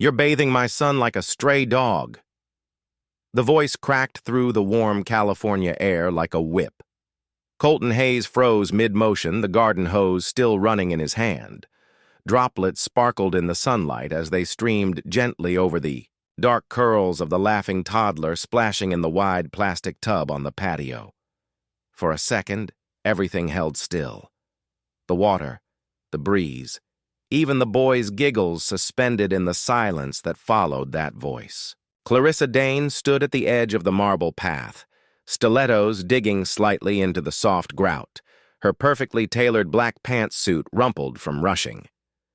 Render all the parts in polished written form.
You're bathing my son like a stray dog." The voice cracked through the warm California air like a whip. Colton Hayes froze mid-motion, the garden hose still running in his hand. Droplets sparkled in the sunlight as they streamed gently over the dark curls of the laughing toddler splashing in the wide plastic tub on the patio. For a second, everything held still. The water, the breeze, even the boy's giggles suspended in the silence that followed that voice. Clarissa Dane stood at the edge of the marble path, stilettos digging slightly into the soft grout, her perfectly tailored black pantsuit rumpled from rushing.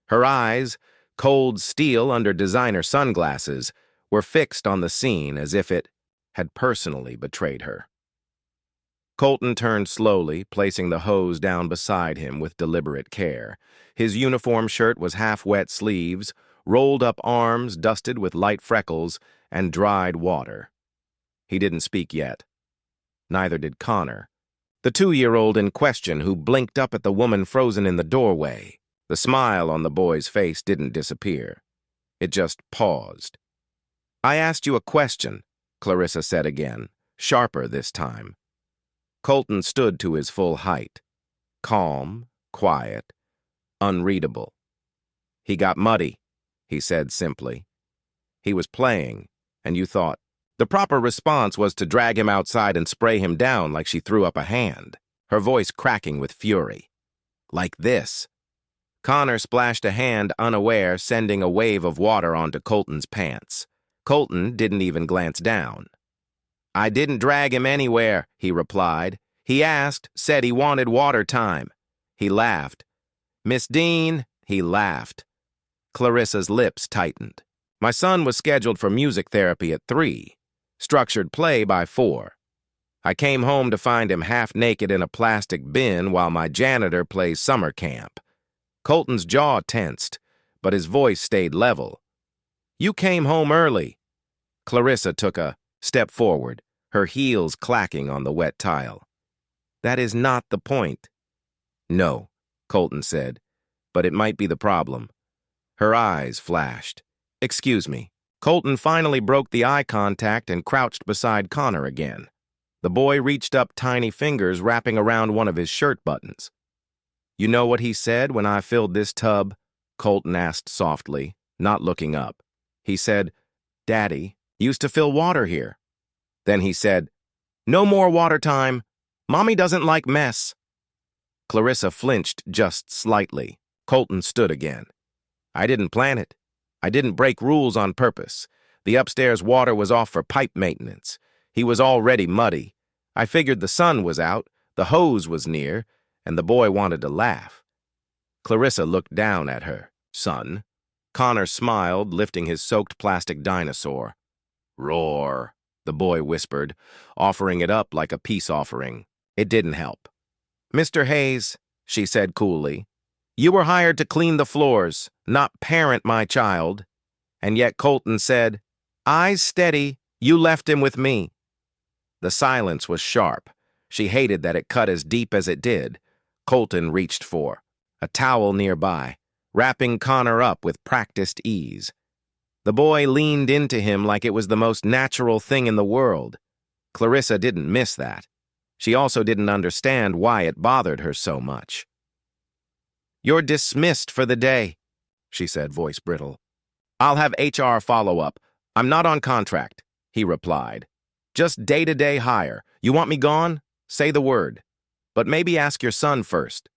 Her eyes, cold steel under designer sunglasses, were fixed on the scene as if it had personally betrayed her. Colton turned slowly, placing the hose down beside him with deliberate care. His uniform shirt was half-wet sleeves, rolled-up arms dusted with light freckles, and dried water. He didn't speak yet. Neither did Connor, the 2-year-old in question who blinked up at the woman frozen in the doorway. The smile on the boy's face didn't disappear. It just paused. "I asked you a question," Clarissa said again, sharper this time. Colton stood to his full height, calm, quiet, unreadable. "He got muddy," he said simply. "He was playing, and you thought." The proper response was to drag him outside and spray him down like she threw up a hand, her voice cracking with fury. "Like this." Connor splashed a hand unaware, sending a wave of water onto Colton's pants. Colton didn't even glance down. "I didn't drag him anywhere," he replied. "He asked, said he wanted water time." He laughed. "Miss Dean," he laughed. Clarissa's lips tightened. "My son was scheduled for music therapy at 3, structured play by 4. I came home to find him half naked in a plastic bin while my janitor plays summer camp." Colton's jaw tensed, but his voice stayed level. "You came home early." Clarissa took a step forward, her heels clacking on the wet tile. "That is not the point." "No," Colton said, "but it might be the problem." Her eyes flashed. "Excuse me." Colton finally broke the eye contact and crouched beside Connor again. The boy reached up tiny fingers wrapping around one of his shirt buttons. "You know what he said when I filled this tub?" Colton asked softly, not looking up. He said, "Daddy used to fill water here." Then he said, "No more water time. Mommy doesn't like mess." Clarissa flinched just slightly. Colton stood again. "I didn't plan it. I didn't break rules on purpose. The upstairs water was off for pipe maintenance. He was already muddy. I figured the sun was out, the hose was near, and the boy wanted to laugh." Clarissa looked down at her. "Son." Connor smiled, lifting his soaked plastic dinosaur. "Roar," the boy whispered, offering it up like a peace offering. It didn't help. "Mr. Hayes," she said coolly, "you were hired to clean the floors, not parent my child." And yet Colton said, "Eyes steady, you left him with me." The silence was sharp. She hated that it cut as deep as it did. Colton reached for a towel nearby, wrapping Connor up with practiced ease. The boy leaned into him like it was the most natural thing in the world. Clarissa didn't miss that. She also didn't understand why it bothered her so much. "You're dismissed for the day," she said, voice brittle. "I'll have HR follow up. I'm not on contract," he replied. "Just day-to-day hire. You want me gone? Say the word. But maybe ask your son first."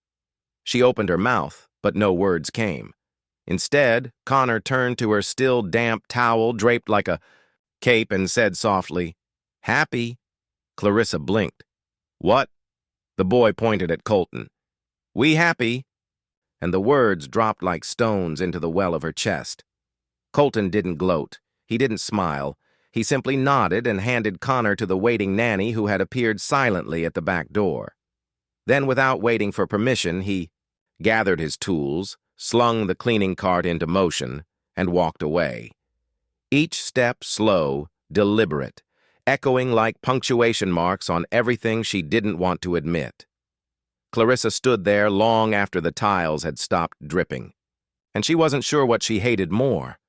She opened her mouth, but no words came. Instead, Connor turned to her still damp towel draped like a cape and said softly, "Happy?" Clarissa blinked. "What?" The boy pointed at Colton. "We happy?" And the words dropped like stones into the well of her chest. Colton didn't gloat. He didn't smile. He simply nodded and handed Connor to the waiting nanny who had appeared silently at the back door. Then, without waiting for permission, he gathered his tools, slung the cleaning cart into motion, and walked away. Each step slow, deliberate, echoing like punctuation marks on everything she didn't want to admit. Clarissa stood there long after the tiles had stopped dripping, and she wasn't sure what she hated more,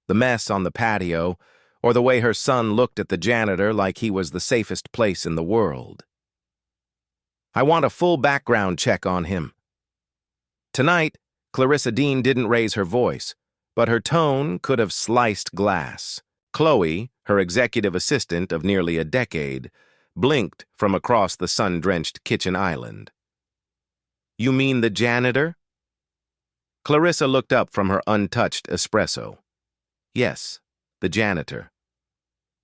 the mess on the patio, or the way her son looked at the janitor like he was the safest place in the world. I want a full background check on him. Tonight, Clarissa Dean didn't raise her voice, but her tone could have sliced glass. Chloe, her executive assistant of nearly a decade, blinked from across the sun-drenched kitchen island. "You mean the janitor?" Clarissa looked up from her untouched espresso. Yes, the janitor.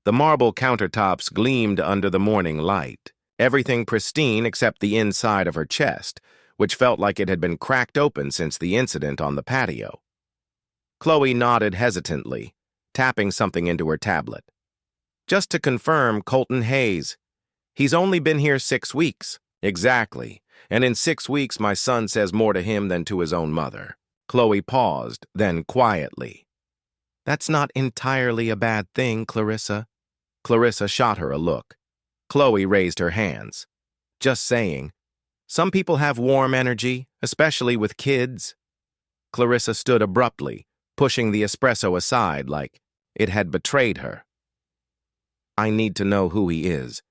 The marble countertops gleamed under the morning light, everything pristine except the inside of her chest, which felt like it had been cracked open since the incident on the patio. Chloe nodded hesitantly, tapping something into her tablet. "Just to confirm, Colton Hayes. He's only been here 6 weeks." "Exactly. And in 6 weeks my son says more to him than to his own mother." Chloe paused, then quietly. "That's not entirely a bad thing, Clarissa." Clarissa shot her a look. Chloe raised her hands. "Just saying. Some people have warm energy, especially with kids." Clarissa stood abruptly, pushing the espresso aside like it had betrayed her. "I need to know who he is,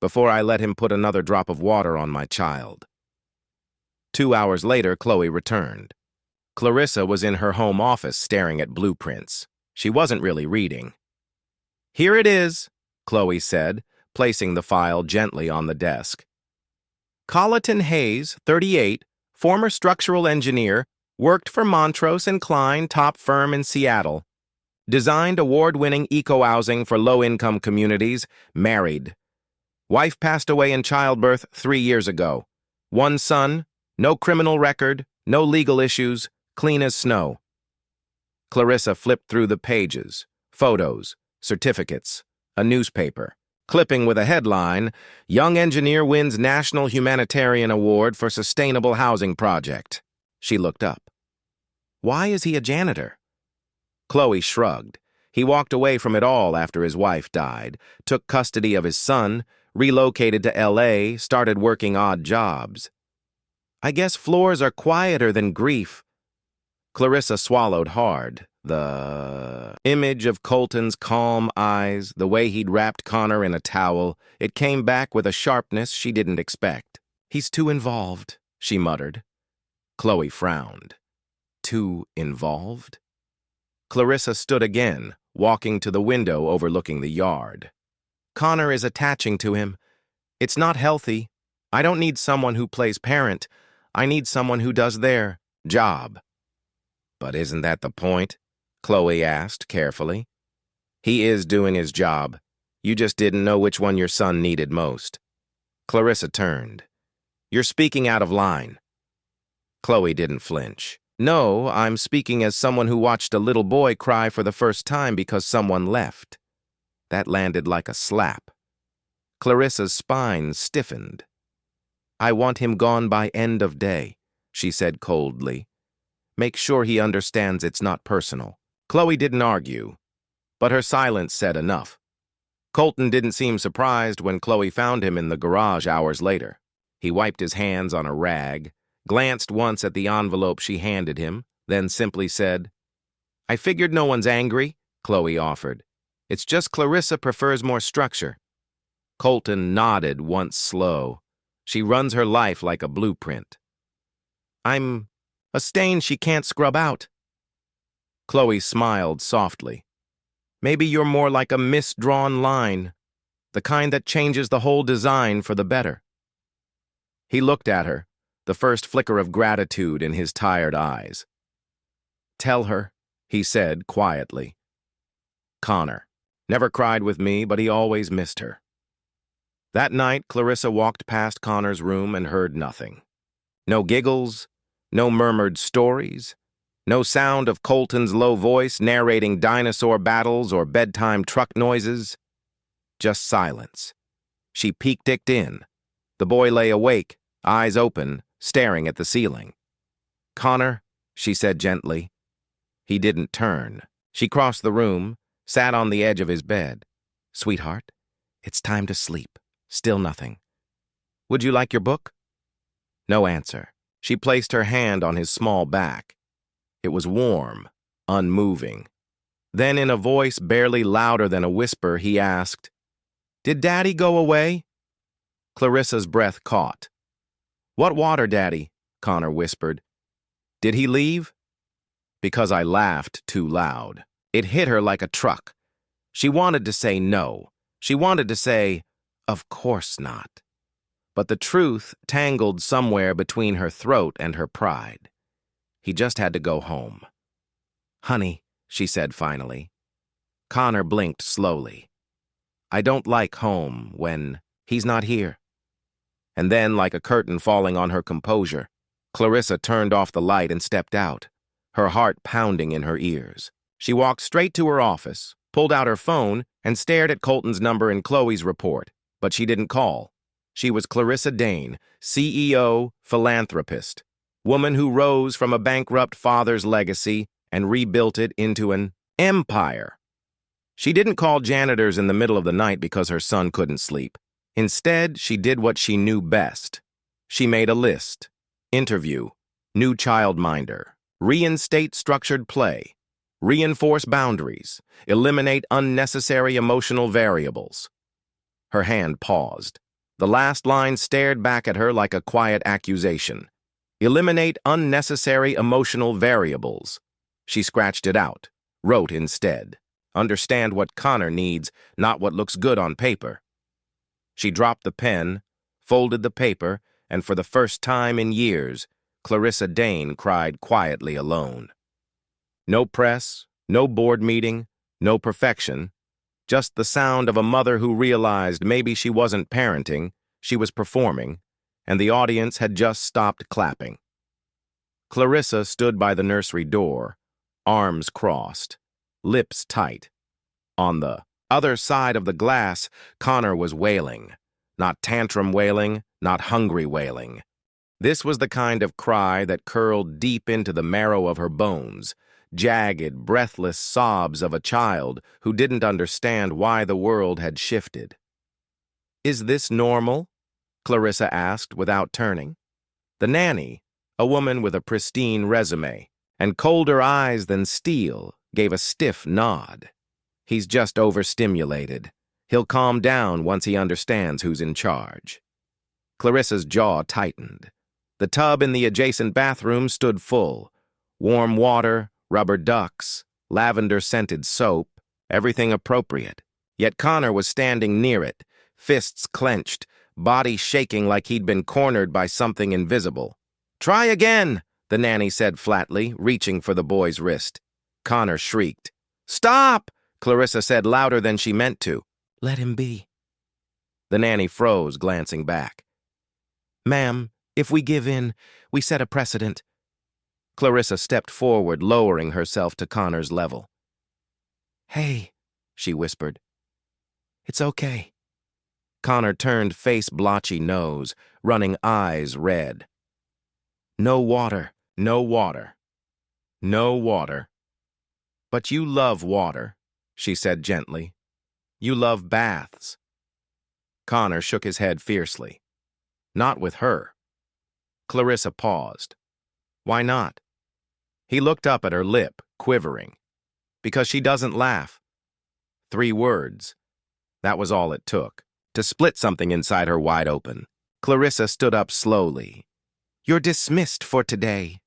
before I let him put another drop of water on my child." 2 hours later, Chloe returned. Clarissa was in her home office staring at blueprints. She wasn't really reading. "Here it is," Chloe said, placing the file gently on the desk. "Colton Hayes, 38, former structural engineer, worked for Montrose and Klein, top firm in Seattle. Designed award-winning eco-housing for low-income communities, married. Wife passed away in childbirth 3 years ago. 1 son, no criminal record, no legal issues, clean as snow." Clarissa flipped through the pages, photos, certificates, a newspaper. Clipping with a headline, "Young Engineer Wins National Humanitarian Award for Sustainable Housing Project." She looked up. "Why is he a janitor?" Chloe shrugged. He walked away from it all after his wife died, took custody of his son, relocated to LA, started working odd jobs. "I guess floors are quieter than grief." Clarissa swallowed hard. The image of Colton's calm eyes, the way he'd wrapped Connor in a towel, it came back with a sharpness she didn't expect. "He's too involved," she muttered. Chloe frowned. "Too involved?" Clarissa stood again, walking to the window overlooking the yard. "Connor is attaching to him. It's not healthy. I don't need someone who plays parent. I need someone who does their job." "But isn't that the point?" Chloe asked carefully. "He is doing his job. You just didn't know which one your son needed most." Clarissa turned. "You're speaking out of line." Chloe didn't flinch. "No, I'm speaking as someone who watched a little boy cry for the first time because someone left." That landed like a slap. Clarissa's spine stiffened. "I want him gone by end of day," she said coldly. "Make sure he understands it's not personal." Chloe didn't argue, but her silence said enough. Colton didn't seem surprised when Chloe found him in the garage hours later. He wiped his hands on a rag, glanced once at the envelope she handed him, then simply said, "I figured no one's angry," Chloe offered. "It's just Clarissa prefers more structure." Colton nodded once slow. "She runs her life like a blueprint." "I'm a stain she can't scrub out." Chloe smiled softly. "Maybe you're more like a misdrawn line, the kind that changes the whole design for the better." He looked at her, the first flicker of gratitude in his tired eyes. "Tell her," he said quietly. "Connor. Never cried with me, but he always missed her." That night, Clarissa walked past Connor's room and heard nothing. No giggles, no murmured stories, no sound of Colton's low voice narrating dinosaur battles or bedtime truck noises. Just silence. She peeked in. The boy lay awake, eyes open, staring at the ceiling. "Connor," she said gently. He didn't turn. She crossed the room, sat on the edge of his bed. "Sweetheart, it's time to sleep. Still nothing. Would you like your book?" No answer. She placed her hand on his small back. It was warm, unmoving. Then in a voice barely louder than a whisper, he asked, "Did Daddy go away?" Clarissa's breath caught. "What water, Daddy?" Connor whispered. "Did he leave?" Because I laughed too loud. It hit her like a truck. She wanted to say no. She wanted to say, "Of course not." But the truth tangled somewhere between her throat and her pride. He just had to go home. "Honey," she said finally. Connor blinked slowly. "I don't like home when he's not here." And then, like a curtain falling on her composure, Clarissa turned off the light and stepped out, her heart pounding in her ears. She walked straight to her office, pulled out her phone, and stared at Colton's number in Chloe's report, but she didn't call. She was Clarissa Dane, CEO, philanthropist, woman who rose from a bankrupt father's legacy and rebuilt it into an empire. She didn't call janitors in the middle of the night because her son couldn't sleep. Instead, she did what she knew best. She made a list. Interview, new childminder, reinstate structured play, reinforce boundaries, eliminate unnecessary emotional variables. Her hand paused. The last line stared back at her like a quiet accusation. Eliminate unnecessary emotional variables. She scratched it out, wrote instead. Understand what Connor needs, not what looks good on paper. She dropped the pen, folded the paper, and for the first time in years, Clarissa Dane cried quietly alone. No press, no board meeting, no perfection, just the sound of a mother who realized maybe she wasn't parenting, she was performing, and the audience had just stopped clapping. Clarissa stood by the nursery door, arms crossed, lips tight. On the other side of the glass, Connor was wailing. Not tantrum wailing, not hungry wailing. This was the kind of cry that curled deep into the marrow of her bones, jagged, breathless sobs of a child who didn't understand why the world had shifted. "Is this normal?" Clarissa asked without turning. The nanny, a woman with a pristine resume and colder eyes than steel, gave a stiff nod. "He's just overstimulated. He'll calm down once he understands who's in charge." Clarissa's jaw tightened. The tub in the adjacent bathroom stood full. Warm water, rubber ducks, lavender-scented soap, everything appropriate. Yet Connor was standing near it, fists clenched, body shaking like he'd been cornered by something invisible. "Try again," the nanny said flatly, reaching for the boy's wrist. Connor shrieked. "Stop!" Clarissa said louder than she meant to. "Let him be." The nanny froze, glancing back. "Ma'am, if we give in, we set a precedent." Clarissa stepped forward, lowering herself to Connor's level. "Hey," she whispered. "It's okay." Connor turned face blotchy nose, running eyes red. "No water, no water, no water." "But you love water," she said gently. "You love baths." Connor shook his head fiercely. "Not with her." Clarissa paused. "Why not?" He looked up at her lip, quivering. "Because she doesn't laugh." 3 words. That was all it took, to split something inside her wide open. Clarissa stood up slowly. "You're dismissed for today."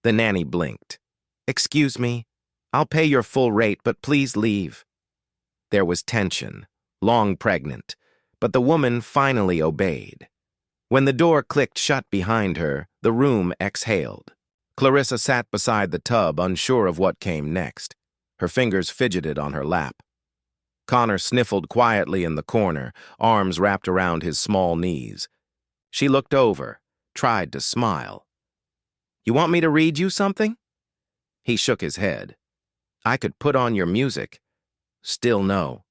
The nanny blinked. "Excuse me. I'll pay your full rate, but please leave." There was tension, long pregnant, but the woman finally obeyed. When the door clicked shut behind her, the room exhaled. Clarissa sat beside the tub, unsure of what came next. Her fingers fidgeted on her lap. Connor sniffled quietly in the corner, arms wrapped around his small knees. She looked over, tried to smile. "You want me to read you something?" He shook his head. "I could put on your music." Still no.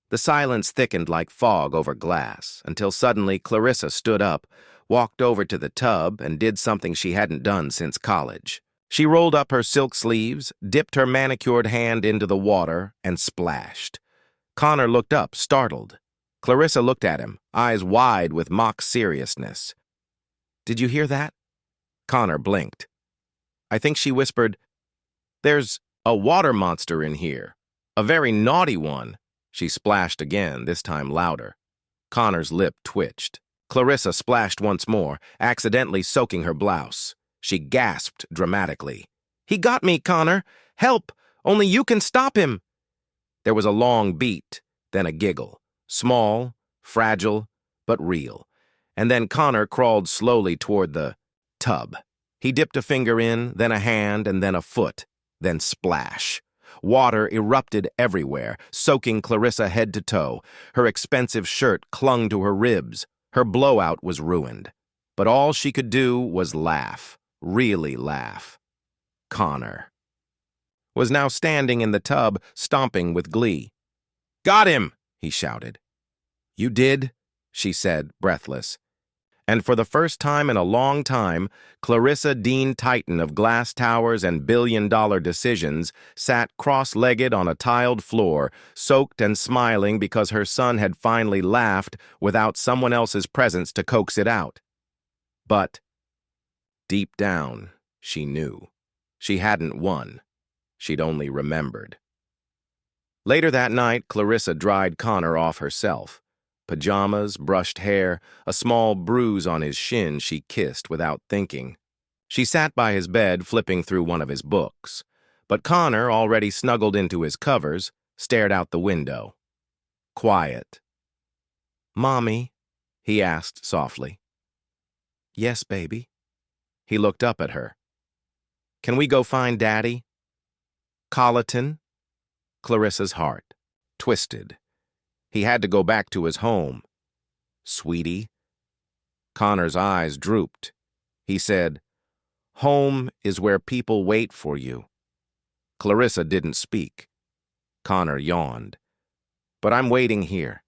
The silence thickened like fog over glass, until suddenly Clarissa stood up, walked over to the tub, and did something she hadn't done since college. She rolled up her silk sleeves, dipped her manicured hand into the water, and splashed. Connor looked up, startled. Clarissa looked at him, eyes wide with mock seriousness. "Did you hear that?" Connor blinked. I think she whispered, "There's A water monster in here. A very naughty one. She splashed again, this time louder. Connor's lip twitched. Clarissa splashed once more, accidentally soaking her blouse. She gasped dramatically. "He got me, Connor! Help! Only you can stop him!" There was a long beat, then a giggle. Small, fragile, but real. And then Connor crawled slowly toward the tub. He dipped a finger in, then a hand, and then a foot. Then splash. Water erupted everywhere, soaking Clarissa head to toe. Her expensive shirt clung to her ribs. Her blowout was ruined. But all she could do was laugh. Really laugh. Connor was now standing in the tub, stomping with glee. "Got him!" he shouted. "You did?" she said, breathless. And for the first time in a long time, Clarissa Dean Titan of glass towers and billion-dollar decisions sat cross-legged on a tiled floor, soaked and smiling because her son had finally laughed without someone else's presence to coax it out. But deep down, she knew. She hadn't won. She'd only remembered. Later that night, Clarissa dried Connor off herself. Pajamas, brushed hair, a small bruise on his shin she kissed without thinking. She sat by his bed flipping through one of his books. But Connor, already snuggled into his covers, stared out the window. Quiet. "Mommy?" he asked softly. "Yes, baby." He looked up at her. "Can we go find Daddy?" "Colleton?" Clarissa's heart twisted. He had to go back to his home. "Sweetie?" Connor's eyes drooped. He said, "Home is where people wait for you." Clarissa didn't speak. Connor yawned. "But I'm waiting here."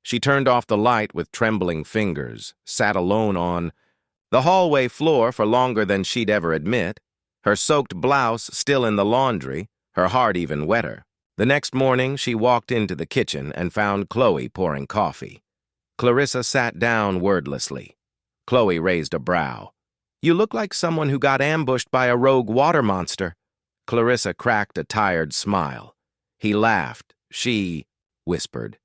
She turned off the light with trembling fingers, sat alone on the hallway floor for longer than she'd ever admit, her soaked blouse still in the laundry, her heart even wetter. The next morning, she walked into the kitchen and found Chloe pouring coffee. Clarissa sat down wordlessly. Chloe raised a brow. "You look like someone who got ambushed by a rogue water monster." Clarissa cracked a tired smile. He laughed. She whispered.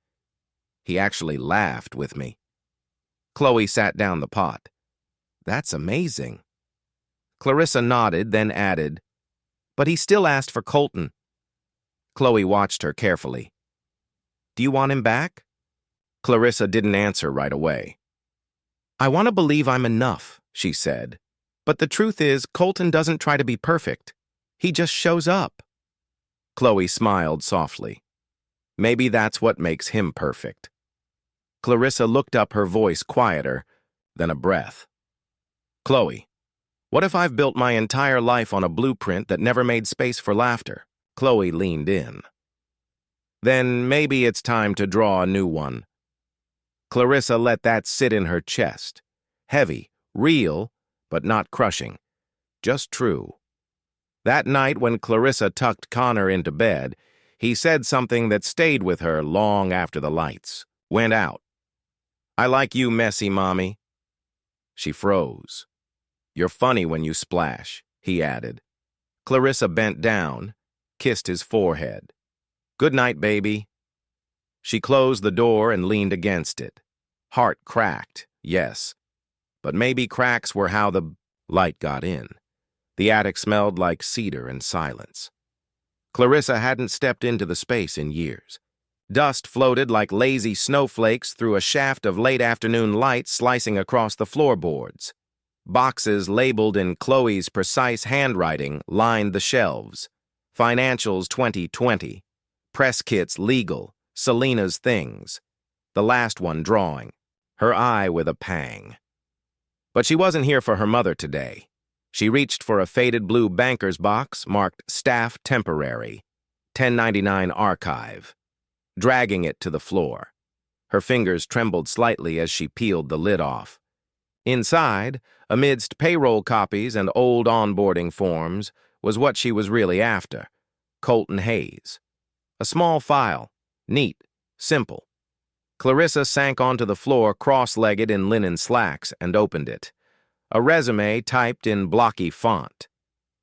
"He actually laughed with me." Chloe sat down the pot. "That's amazing." Clarissa nodded, then added, "But he still asked for Colton." Chloe watched her carefully. "Do you want him back?" Clarissa didn't answer right away. "I want to believe I'm enough," she said. "But the truth is, Colton doesn't try to be perfect. He just shows up." Chloe smiled softly. "Maybe that's what makes him perfect." Clarissa looked up, her voice quieter, then a breath. "Chloe, what if I've built my entire life on a blueprint that never made space for laughter?" Chloe leaned in. "Then maybe it's time to draw a new one." Clarissa let that sit in her chest. Heavy, real, but not crushing. Just true. That night when Clarissa tucked Connor into bed, he said something that stayed with her long after the lights went out. "I like you messy, Mommy." She froze. "You're funny when you splash," he added. Clarissa bent down, kissed his forehead. "Good night, baby." She closed the door and leaned against it. Heart cracked, yes. But maybe cracks were how the light got in. The attic smelled like cedar and silence. Clarissa hadn't stepped into the space in years. Dust floated like lazy snowflakes through a shaft of late-afternoon light slicing across the floorboards. Boxes labeled in Chloe's precise handwriting lined the shelves. Financials 2020, press kits legal, Selena's things. The last one drawing, her eye with a pang. But she wasn't here for her mother today. She reached for a faded blue banker's box marked Staff Temporary, 1099 Archive, dragging it to the floor. Her fingers trembled slightly as she peeled the lid off. Inside, amidst payroll copies and old onboarding forms, was what she was really after, Colton Hayes. A small file, neat, simple. Clarissa sank onto the floor cross-legged in linen slacks and opened it. A resume typed in blocky font.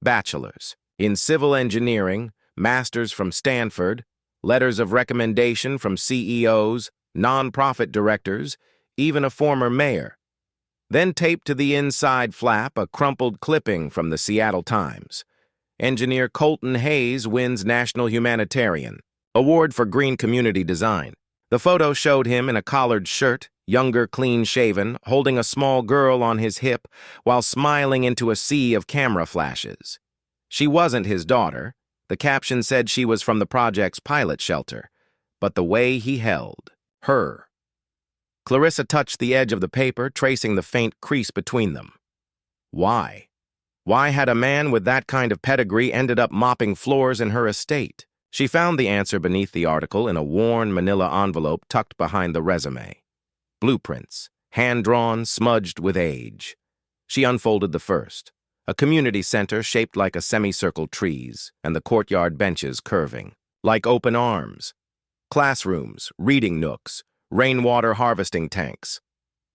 Bachelor's, In civil engineering, masters from Stanford, letters of recommendation from CEOs, nonprofit directors, even a former mayor. Then taped to the inside flap a crumpled clipping from the Seattle Times. Engineer Colton Hayes wins National Humanitarian Award for Green Community Design. The photo showed him in a collared shirt, younger, clean-shaven, holding a small girl on his hip while smiling into a sea of camera flashes. She wasn't his daughter. The caption said she was from the project's pilot shelter. But the way he held her. Clarissa touched the edge of the paper, tracing the faint crease between them. Why? Why had a man with that kind of pedigree ended up mopping floors in her estate? She found the answer beneath the article in a worn manila envelope tucked behind the resume. Blueprints, hand-drawn, smudged with age. She unfolded the first. A community center shaped like a semicircle trees, and the courtyard benches curving, like open arms. Classrooms, reading nooks, rainwater harvesting tanks.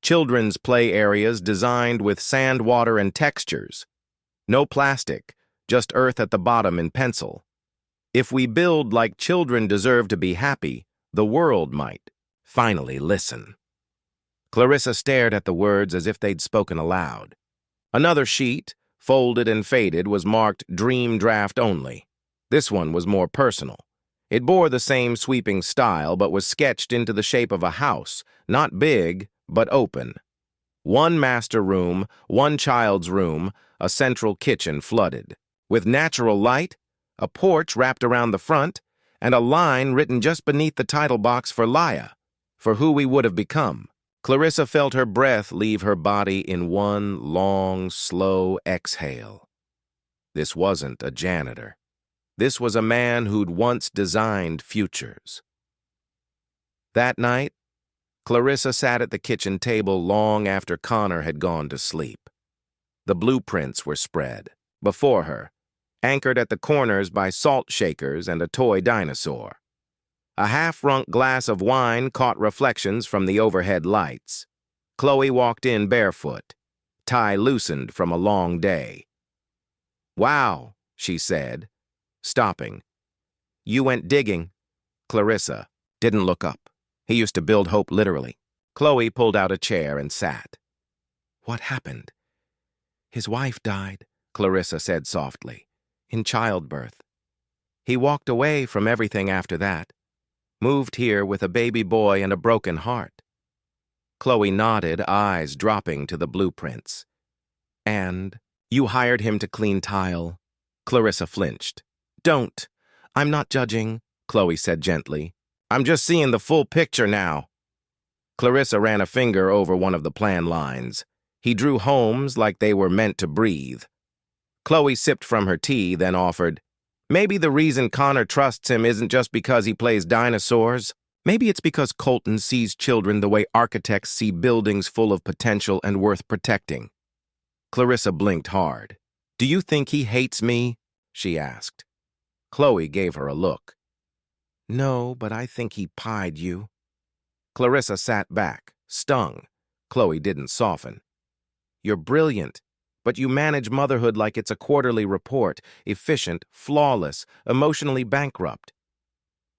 Children's play areas designed with sand, water, and textures. No plastic, just earth at the bottom in pencil. If we build like children deserve to be happy, the world might finally listen. Clarissa stared at the words as if they'd spoken aloud. Another sheet, folded and faded, was marked Dream Draft Only. This one was more personal. It bore the same sweeping style, but was sketched into the shape of a house, not big, but open. One master room, one child's room, a central kitchen flooded. With natural light, a porch wrapped around the front, and a line written just beneath the title box for Laya, for who we would have become. Clarissa felt her breath leave her body in one long, slow exhale. This wasn't a janitor. This was a man who'd once designed futures. That night, Clarissa sat at the kitchen table long after Connor had gone to sleep. The blueprints were spread before her, anchored at the corners by salt shakers and a toy dinosaur. A half-drunk glass of wine caught reflections from the overhead lights. Chloe walked in barefoot, tie loosened from a long day. "Wow," she said, stopping. "You went digging." Clarissa didn't look up. He used to build hope literally. Chloe pulled out a chair and sat. "What happened?" "His wife died," Clarissa said softly, "in childbirth. He walked away from everything after that. Moved here with a baby boy and a broken heart." Chloe nodded, eyes dropping to the blueprints. "And you hired him to clean tile?" Clarissa flinched. "Don't. I'm not judging," Chloe said gently. "I'm just seeing the full picture now." Clarissa ran a finger over one of the plan lines. He drew homes like they were meant to breathe. Chloe sipped from her tea, then offered, "Maybe the reason Connor trusts him isn't just because he plays dinosaurs. Maybe it's because Colton sees children the way architects see buildings full of potential and worth protecting." Clarissa blinked hard. "Do you think he hates me?" she asked. Chloe gave her a look. "No, but I think he pied you." Clarissa sat back, stung. Chloe didn't soften. "You're brilliant, but you manage motherhood like it's a quarterly report, efficient, flawless, emotionally bankrupt."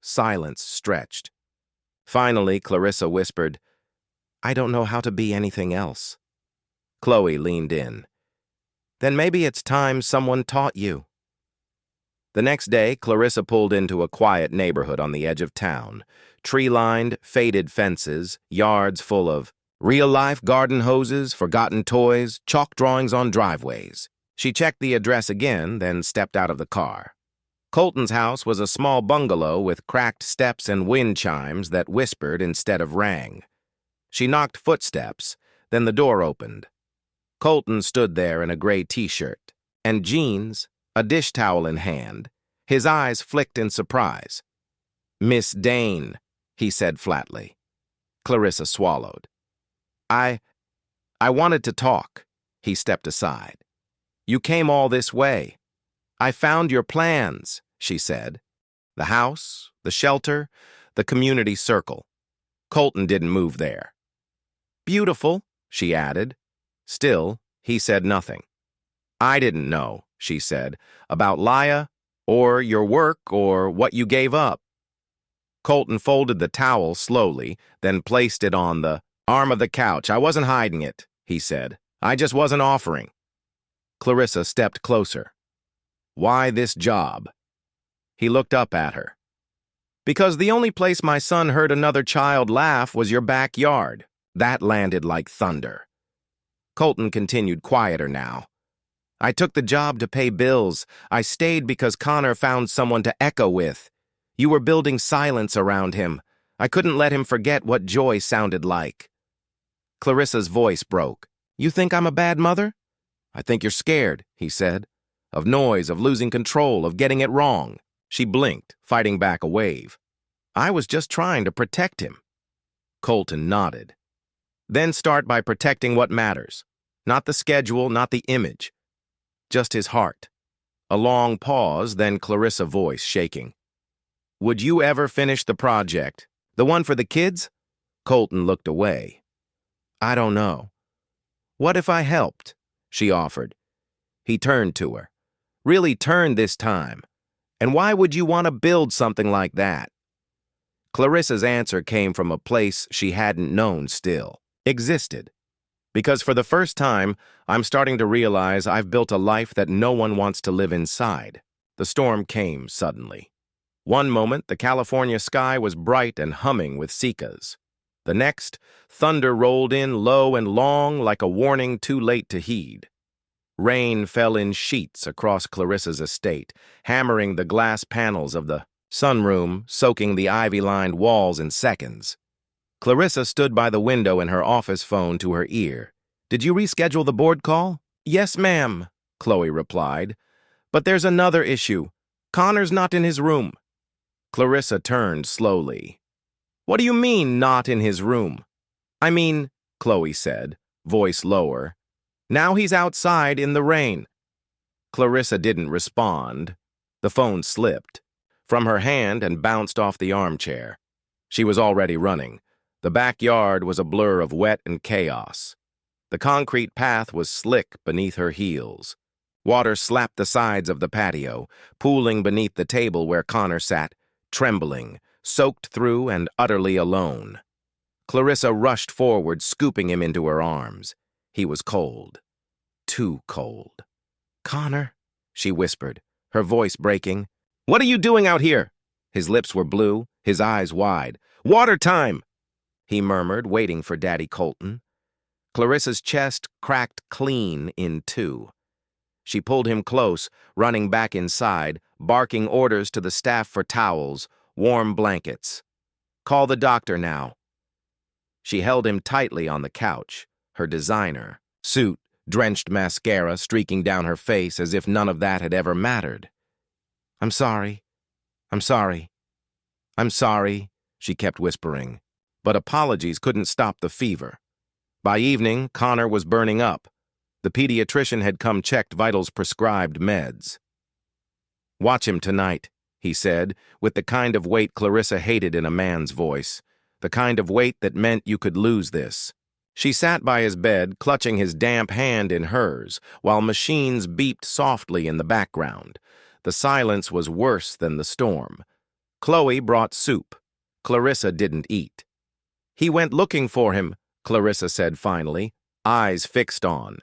Silence stretched. Finally, Clarissa whispered, "I don't know how to be anything else." Chloe leaned in. "Then maybe it's time someone taught you." The next day, Clarissa pulled into a quiet neighborhood on the edge of town. Tree-lined, faded fences, yards full of real-life garden hoses, forgotten toys, chalk drawings on driveways. She checked the address again, then stepped out of the car. Colton's house was a small bungalow with cracked steps and wind chimes that whispered instead of rang. She knocked footsteps, then the door opened. Colton stood there in a gray t-shirt and jeans, a dish towel in hand. His eyes flicked in surprise. "Miss Dane," he said flatly. Clarissa swallowed. I wanted to talk." He stepped aside. "You came all this way." "I found your plans," she said. "The house, the shelter, the community circle." Colton didn't move there. "Beautiful," she added. Still, he said nothing. "I didn't know," she said. About Laya, or your work, or what you gave up. Colton folded the towel slowly, then placed it on the arm of the couch. I wasn't hiding it, he said. I just wasn't offering. Clarissa stepped closer. Why this job? He looked up at her. Because the only place my son heard another child laugh was your backyard. That landed like thunder. Colton continued quieter now. I took the job to pay bills. I stayed because Connor found someone to echo with. You were building silence around him. I couldn't let him forget what joy sounded like. Clarissa's voice broke. You think I'm a bad mother? I think you're scared, he said. Of noise, of losing control, of getting it wrong. She blinked, fighting back a wave. I was just trying to protect him. Colton nodded. Then start by protecting what matters. Not the schedule, not the image. Just his heart. A long pause, then Clarissa voice shaking. Would you ever finish the project? The one for the kids? Colton looked away. I don't know. What if I helped? She offered. He turned to her. Really turned this time. And why would you want to build something like that? Clarissa's answer came from a place she hadn't known still existed. Because for the first time, I'm starting to realize I've built a life that no one wants to live inside. The storm came suddenly. One moment, the California sky was bright and humming with cicadas. The next, thunder rolled in low and long like a warning too late to heed. Rain fell in sheets across Clarissa's estate, hammering the glass panels of the sunroom, soaking the ivy-lined walls in seconds. Clarissa stood by the window in her office phone to her ear. Did you reschedule the board call? Yes, ma'am, Chloe replied. But there's another issue. Connor's not in his room. Clarissa turned slowly. What do you mean, not in his room? I mean, Chloe said, voice lower. Now he's outside in the rain. Clarissa didn't respond. The phone slipped from her hand and bounced off the armchair. She was already running. The backyard was a blur of wet and chaos. The concrete path was slick beneath her heels. Water slapped the sides of the patio, pooling beneath the table where Connor sat, trembling, soaked through and utterly alone. Clarissa rushed forward, scooping him into her arms. He was cold. Too cold. Connor, she whispered, her voice breaking. What are you doing out here? His lips were blue, his eyes wide. Water time! He murmured, waiting for Daddy Colton. Clarissa's chest cracked clean in two. She pulled him close, running back inside, barking orders to the staff for towels, warm blankets. Call the doctor now. She held him tightly on the couch, her designer suit, drenched mascara streaking down her face as if none of that had ever mattered. I'm sorry. I'm sorry. I'm sorry, she kept whispering. But apologies couldn't stop the fever. By evening, Connor was burning up. The pediatrician had come checked Vital's prescribed meds. Watch him tonight, he said, with the kind of weight Clarissa hated in a man's voice, the kind of weight that meant you could lose this. She sat by his bed, clutching his damp hand in hers, while machines beeped softly in the background. The silence was worse than the storm. Chloe brought soup. Clarissa didn't eat. He went looking for him, Clarissa said finally, eyes fixed on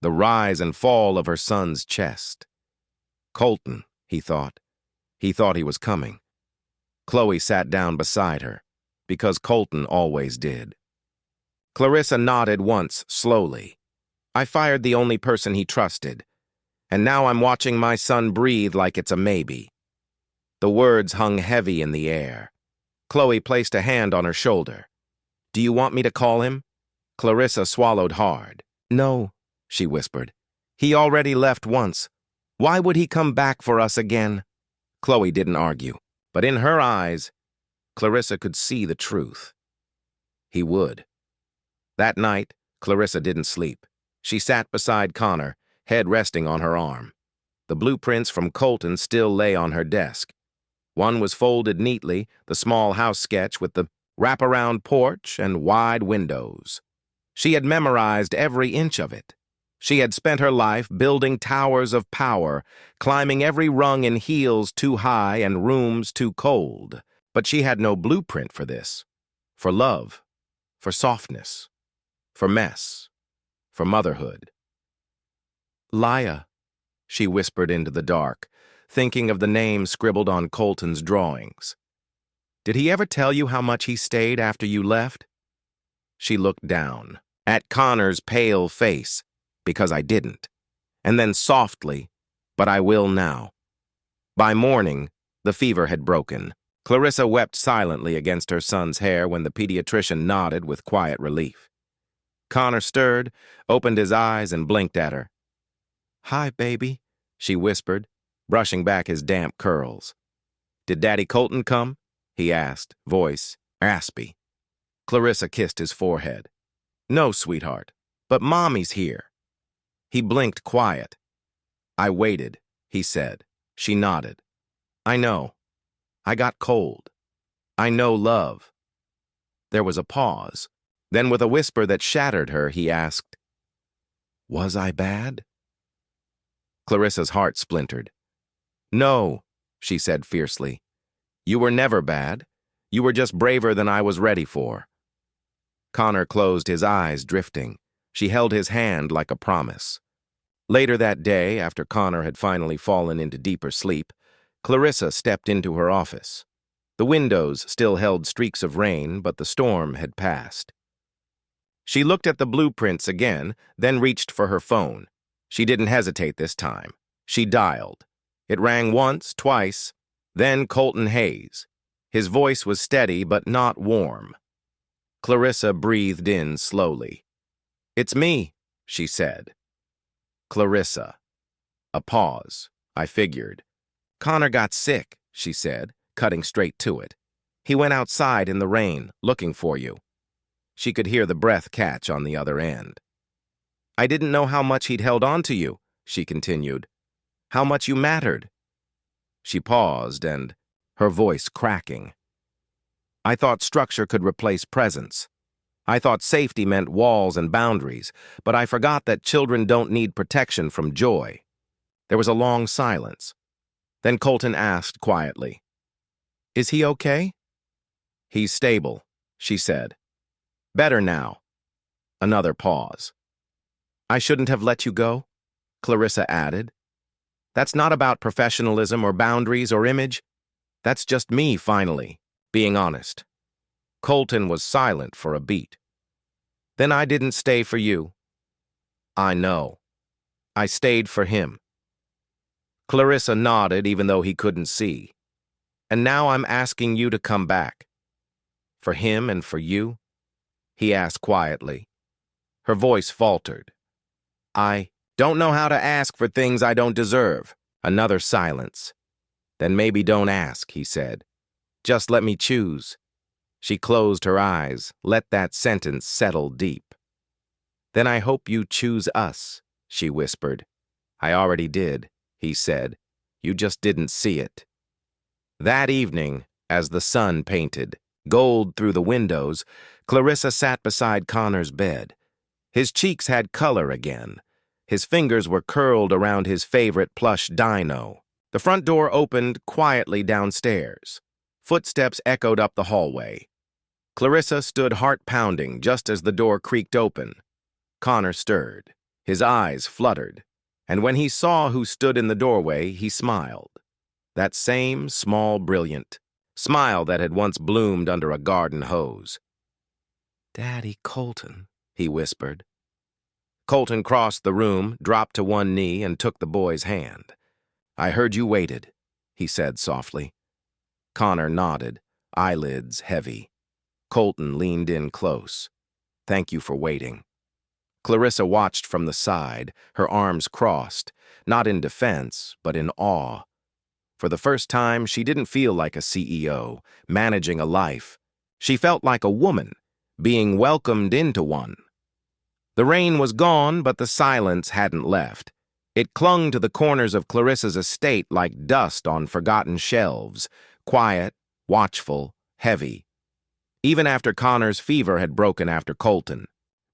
the rise and fall of her son's chest. Colton, he thought. He thought he was coming. Chloe sat down beside her, because Colton always did. Clarissa nodded once, slowly. I fired the only person he trusted, and now I'm watching my son breathe like it's a maybe. The words hung heavy in the air. Chloe placed a hand on her shoulder. Do you want me to call him? Clarissa swallowed hard. No, she whispered. He already left once. Why would he come back for us again? Chloe didn't argue, but in her eyes, Clarissa could see the truth. He would. That night, Clarissa didn't sleep. She sat beside Connor, head resting on her arm. The blueprints from Colton still lay on her desk. One was folded neatly, the small house sketch with the wraparound porch and wide windows. She had memorized every inch of it. She had spent her life building towers of power, climbing every rung in heels too high and rooms too cold. But she had no blueprint for this. For love, for softness, for mess, for motherhood. Laya, she whispered into the dark, thinking of the name scribbled on Colton's drawings. Did he ever tell you how much he stayed after you left? She looked down, at Connor's pale face, because I didn't, and then softly, but I will now. By morning, the fever had broken. Clarissa wept silently against her son's hair when the pediatrician nodded with quiet relief. Connor stirred, opened his eyes, and blinked at her. "Hi, baby," she whispered, brushing back his damp curls. "Did Daddy Colton come?" he asked, voice raspy. Clarissa kissed his forehead. "No, sweetheart, but Mommy's here." He blinked quiet. "I waited," he said. She nodded. "I know. I got cold. I know love." There was a pause. Then with a whisper that shattered her, he asked, "Was I bad?" Clarissa's heart splintered. "No," she said fiercely. "You were never bad. You were just braver than I was ready for." Connor closed his eyes, drifting. She held his hand like a promise. Later that day, after Connor had finally fallen into deeper sleep, Clarissa stepped into her office. The windows still held streaks of rain, but the storm had passed. She looked at the blueprints again, then reached for her phone. She didn't hesitate this time. She dialed. It rang once, twice, then Colton Hayes. His voice was steady but not warm. Clarissa breathed in slowly. "It's me," she said. Clarissa. A pause. I figured. "Connor got sick," she said, cutting straight to it. "He went outside in the rain, looking for you." She could hear the breath catch on the other end. "I didn't know how much he'd held on to you," she continued. "How much you mattered." She paused, and her voice cracking. "I thought structure could replace presence. I thought safety meant walls and boundaries, but I forgot that children don't need protection from joy." There was a long silence. Then Colton asked quietly, "Is he okay?" "He's stable," she said. "Better now." Another pause. "I shouldn't have let you go," Clarissa added. "That's not about professionalism or boundaries or image. That's just me, finally, being honest." Colton was silent for a beat. "Then I didn't stay for you." "I know. I stayed for him." Clarissa nodded even though he couldn't see. "And now I'm asking you to come back." "For him and for you?" he asked quietly. Her voice faltered. "I don't know how to ask for things I don't deserve." Another silence. "Then maybe don't ask," he said. "Just let me choose." She closed her eyes, let that sentence settle deep. "Then I hope you choose us," she whispered. "I already did," he said. "You just didn't see it." That evening, as the sun painted gold through the windows, Clarissa sat beside Connor's bed. His cheeks had color again. His fingers were curled around his favorite plush dino. The front door opened quietly downstairs. Footsteps echoed up the hallway. Clarissa stood heart-pounding just as the door creaked open. Connor stirred. His eyes fluttered. And when he saw who stood in the doorway, he smiled. That same small, brilliant smile that had once bloomed under a garden hose. "Daddy Colton," he whispered. Colton crossed the room, dropped to one knee, and took the boy's hand. "I heard you waited," he said softly. Connor nodded, eyelids heavy. Colton leaned in close. "Thank you for waiting." Clarissa watched from the side, her arms crossed, not in defense, but in awe. For the first time, she didn't feel like a CEO, managing a life. She felt like a woman, being welcomed into one. The rain was gone, but the silence hadn't left. It clung to the corners of Clarissa's estate like dust on forgotten shelves, quiet, watchful, heavy. Even after Connor's fever had broken after Colton,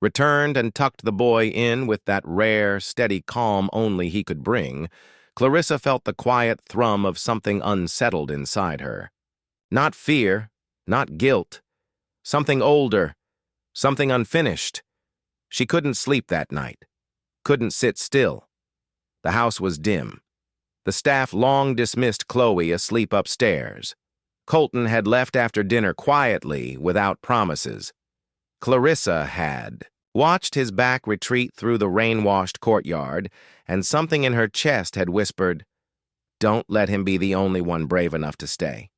returned and tucked the boy in with that rare, steady calm only he could bring, Clarissa felt the quiet thrum of something unsettled inside her. Not fear, not guilt. Something older, something unfinished. She couldn't sleep that night, couldn't sit still. The house was dim. The staff long dismissed Chloe asleep upstairs. Colton had left after dinner quietly, without promises. Clarissa had watched his back retreat through the rain-washed courtyard, and something in her chest had whispered, "Don't let him be the only one brave enough to stay."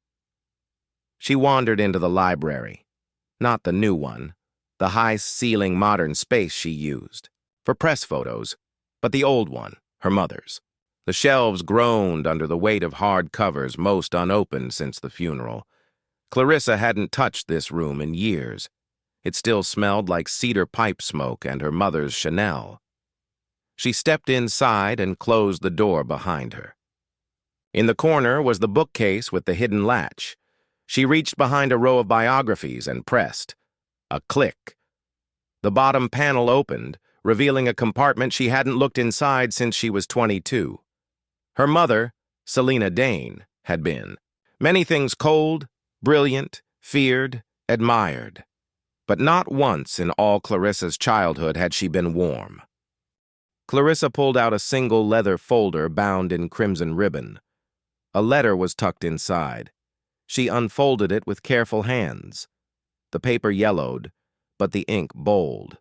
She wandered into the library. Not the new one, the high-ceiling modern space she used for press photos, but the old one, her mother's. The shelves groaned under the weight of hard covers, most unopened since the funeral. Clarissa hadn't touched this room in years. It still smelled like cedar pipe smoke and her mother's Chanel. She stepped inside and closed the door behind her. In the corner was the bookcase with the hidden latch. She reached behind a row of biographies and pressed. A click. The bottom panel opened, revealing a compartment she hadn't looked inside since she was 22. Her mother, Selena Dane, had been many things: cold, brilliant, feared, admired. But not once in all Clarissa's childhood had she been warm. Clarissa pulled out a single leather folder bound in crimson ribbon. A letter was tucked inside. She unfolded it with careful hands. The paper yellowed, but the ink bold.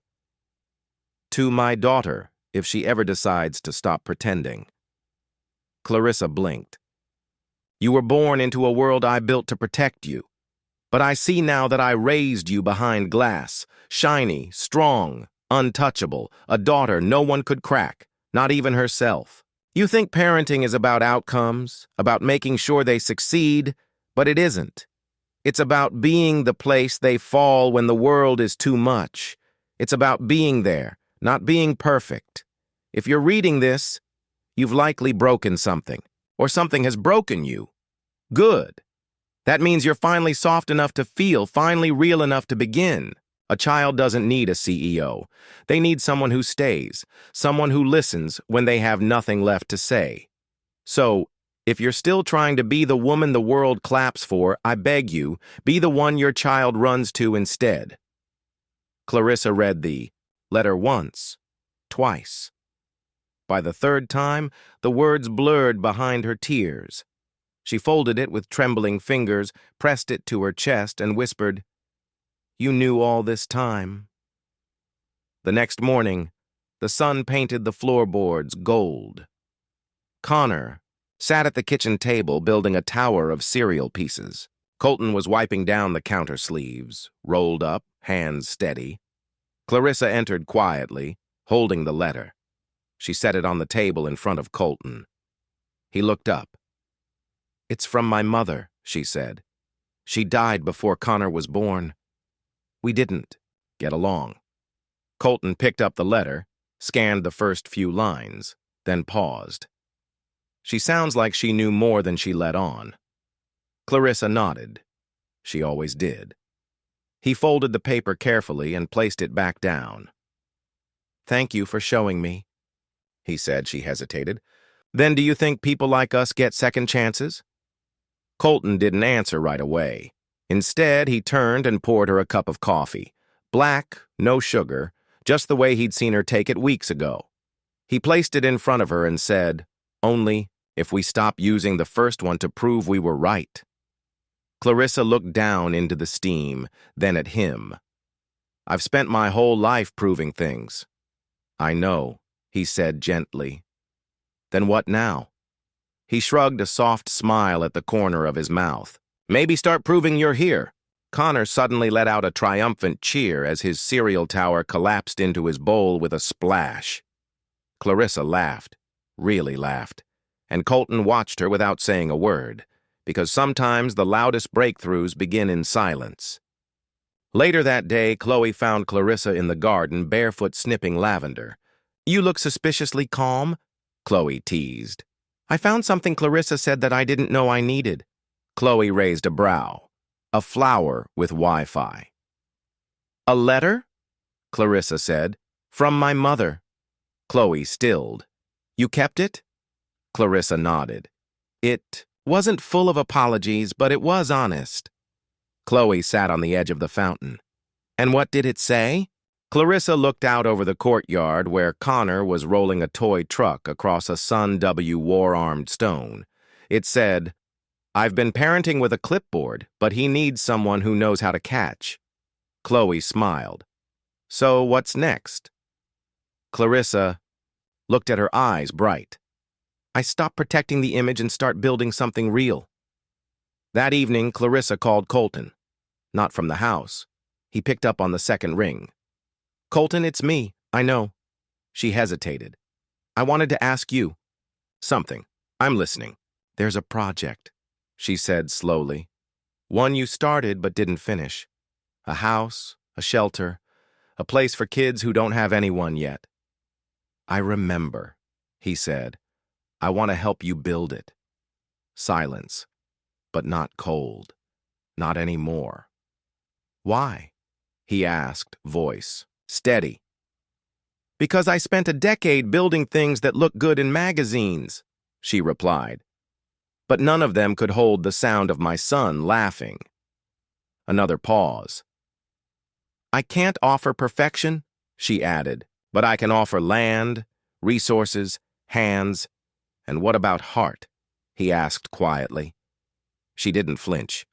"To my daughter, if she ever decides to stop pretending." Clarissa blinked. "You were born into a world I built to protect you. But I see now that I raised you behind glass, shiny, strong, untouchable, a daughter no one could crack, not even herself. You think parenting is about outcomes, about making sure they succeed, but it isn't. It's about being the place they fall when the world is too much. It's about being there, not being perfect. If you're reading this, you've likely broken something, or something has broken you. Good. That means you're finally soft enough to feel, finally real enough to begin. A child doesn't need a CEO. They need someone who stays, someone who listens when they have nothing left to say. So, if you're still trying to be the woman the world claps for, I beg you, be the one your child runs to instead." Clarissa read the letter once, twice. By the third time, the words blurred behind her tears. She folded it with trembling fingers, pressed it to her chest, and whispered, "You knew all this time." The next morning, the sun painted the floorboards gold. Connor sat at the kitchen table building a tower of cereal pieces. Colton was wiping down the counter sleeves, rolled up, hands steady. Clarissa entered quietly, holding the letter. She set it on the table in front of Colton. He looked up. "It's from my mother," she said. "She died before Connor was born. We didn't get along." Colton picked up the letter, scanned the first few lines, then paused. She sounds like she knew more than she let on. Clarissa nodded. She always did. He folded the paper carefully and placed it back down. "Thank you for showing me," he said. She hesitated. "Then do you think people like us get second chances?" Colton didn't answer right away. Instead, he turned and poured her a cup of coffee. Black, no sugar, just the way he'd seen her take it weeks ago. He placed it in front of her and said, "Only if we stop using the first one to prove we were right." Clarissa looked down into the steam, then at him. "I've spent my whole life proving things." "I know," he said gently. "Then what now?" He shrugged a soft smile at the corner of his mouth. "Maybe start proving you're here." Connor suddenly let out a triumphant cheer as his cereal tower collapsed into his bowl with a splash. Clarissa laughed, really laughed, and Colton watched her without saying a word, because sometimes the loudest breakthroughs begin in silence. Later that day, Chloe found Clarissa in the garden, barefoot snipping lavender. "You look suspiciously calm," Chloe teased. "I found something Clarissa said that I didn't know I needed." Chloe raised a brow. "A flower with Wi-Fi." "A letter?" Clarissa said. From my mother. Chloe stilled. You kept it? Clarissa nodded. It wasn't full of apologies, but it was honest. Chloe sat on the edge of the fountain. And what did it say? Clarissa looked out over the courtyard where Connor was rolling a toy truck across a Sun W war-armed stone. It said, I've been parenting with a clipboard, but he needs someone who knows how to catch. Chloe smiled. So what's next? Clarissa looked at her eyes bright. I stop protecting the image and start building something real. That evening, Clarissa called Colton. Not from the house. He picked up on the second ring. Colton, it's me. I know. She hesitated. I wanted to ask you something. I'm listening. There's a project, she said slowly. One you started but didn't finish. A house, a shelter, a place for kids who don't have anyone yet. I remember, he said. I want to help you build it. Silence, but not cold. Not anymore. Why? He asked, voice steady. Because I spent a decade building things that look good in magazines, she replied. But none of them could hold the sound of my son laughing. Another pause. I can't offer perfection, she added, but I can offer land, resources, hands, and what about heart? He asked quietly. She didn't flinch.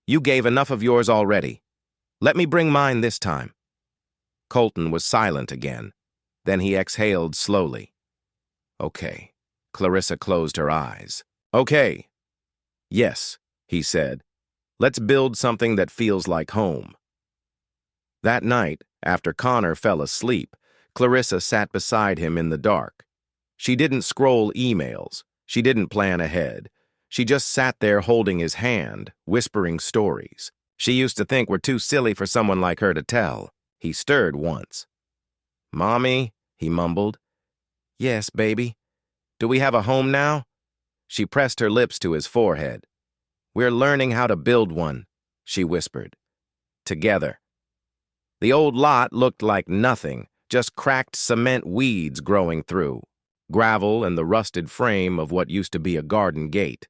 You gave enough of yours already. Let me bring mine this time. Colton was silent again. Then he exhaled slowly. Okay. Clarissa closed her eyes. Okay. Yes, he said. Let's build something that feels like home. That night, after Connor fell asleep, Clarissa sat beside him in the dark. She didn't scroll emails. She didn't plan ahead. She just sat there holding his hand, whispering stories. She used to think we're too silly for someone like her to tell. He stirred once. Mommy, he mumbled. Yes, baby. Do we have a home now? She pressed her lips to his forehead. We're learning how to build one, she whispered. Together. The old lot looked like nothing, just cracked cement weeds growing through, gravel and the rusted frame of what used to be a garden gate.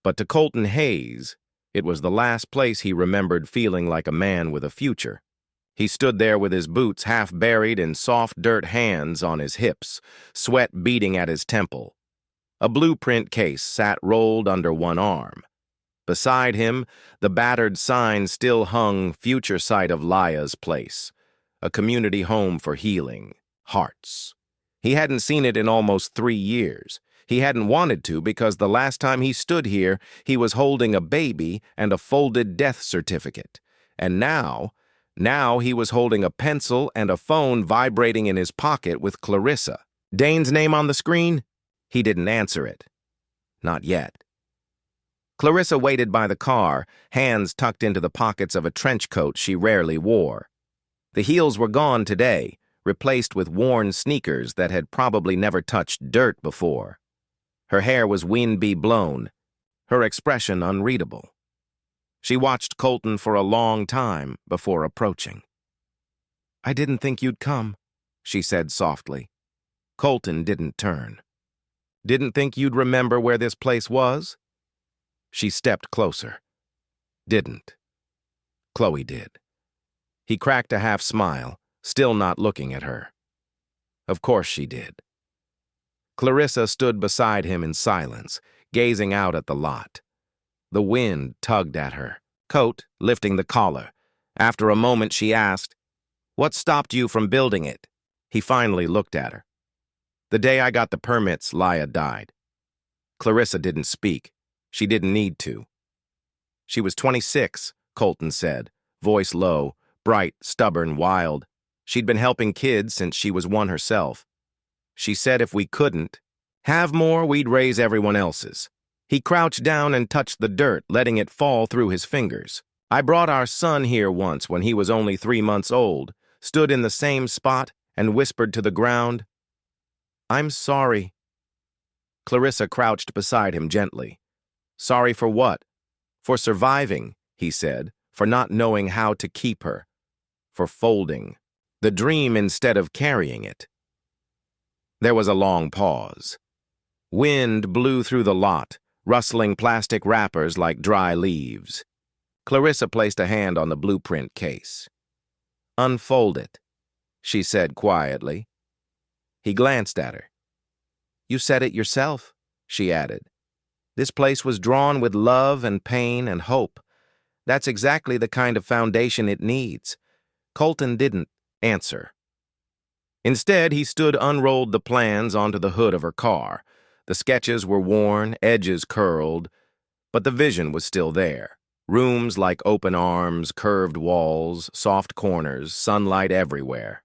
But to Colton Hayes, it was the last place he remembered feeling like a man with a future. He stood there with his boots half buried in soft dirt, hands on his hips, sweat beating at his temple. A blueprint case sat rolled under one arm. Beside him, the battered sign still hung, future site of Laya's place, a community home for healing, hearts. He hadn't seen it in almost 3 years. He hadn't wanted to because the last time he stood here, he was holding a baby and a folded death certificate. And now he was holding a pencil and a phone vibrating in his pocket with Clarissa. Dane's name on the screen? He didn't answer it. Not yet. Clarissa waited by the car, hands tucked into the pockets of a trench coat she rarely wore. The heels were gone today, replaced with worn sneakers that had probably never touched dirt before. Her hair was wind-blown, her expression unreadable. She watched Colton for a long time before approaching. I didn't think you'd come, she said softly. Colton didn't turn. Didn't think you'd remember where this place was? She stepped closer. Didn't. Chloe did. He cracked a half smile, still not looking at her. Of course she did. Clarissa stood beside him in silence, gazing out at the lot. The wind tugged at her, coat lifting the collar. After a moment she asked, What stopped you from building it? He finally looked at her. The day I got the permits, Laya died. Clarissa didn't speak. She didn't need to. She was 26, Colton said, voice low, bright, stubborn, wild. She'd been helping kids since she was one herself. She said if we couldn't have more, we'd raise everyone else's. He crouched down and touched the dirt, letting it fall through his fingers. I brought our son here once when he was only 3 months old, stood in the same spot and whispered to the ground, I'm sorry. Clarissa crouched beside him gently. Sorry for what? For surviving, he said, for not knowing how to keep her, for folding. The dream instead of carrying it. There was a long pause. Wind blew through the lot, rustling plastic wrappers like dry leaves. Clarissa placed a hand on the blueprint case. "Unfold it," she said quietly. He glanced at her. "You said it yourself," she added. "This place was drawn with love and pain and hope. That's exactly the kind of foundation it needs." Colton didn't answer. Instead, he unrolled the plans onto the hood of her car. The sketches were worn, edges curled, but the vision was still there. Rooms like open arms, curved walls, soft corners, sunlight everywhere.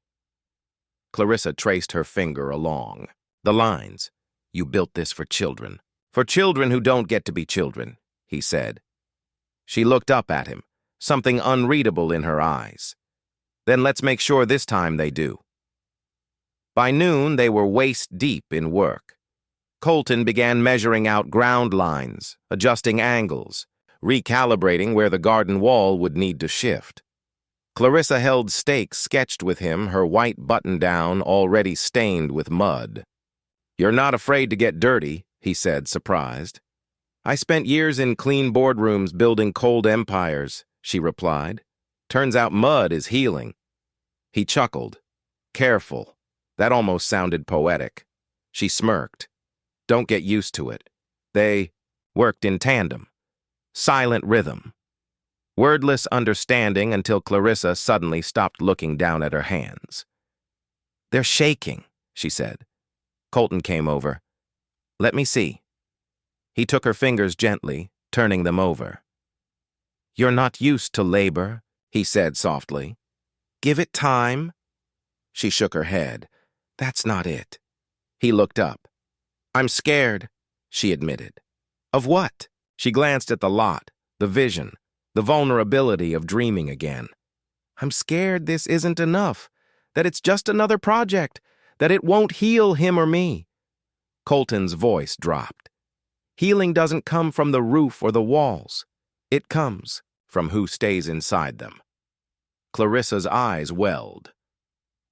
Clarissa traced her finger along. The lines. "You built this for children. For children who don't get to be children," he said. She looked up at him, something unreadable in her eyes. "Then let's make sure this time they do." By noon, they were waist-deep in work. Colton began measuring out ground lines, adjusting angles, recalibrating where the garden wall would need to shift. Clarissa held stakes sketched with him, her white button-down already stained with mud. "You're not afraid to get dirty," he said, surprised. "I spent years in clean boardrooms building cold empires," she replied. "Turns out mud is healing." He chuckled. "Careful. That almost sounded poetic." She smirked. "Don't get used to it." They worked in tandem. Silent rhythm. Wordless understanding until Clarissa suddenly stopped looking down at her hands. "They're shaking," she said. Colton came over. "Let me see." He took her fingers gently, turning them over. "You're not used to labor," he said softly. "Give it time." She shook her head. "That's not it." He looked up. "I'm scared," she admitted. "Of what?" She glanced at the lot, the vision, the vulnerability of dreaming again. "I'm scared this isn't enough, that it's just another project, that it won't heal him or me." Colton's voice dropped. "Healing doesn't come from the roof or the walls. It comes from who stays inside them." Clarissa's eyes welled.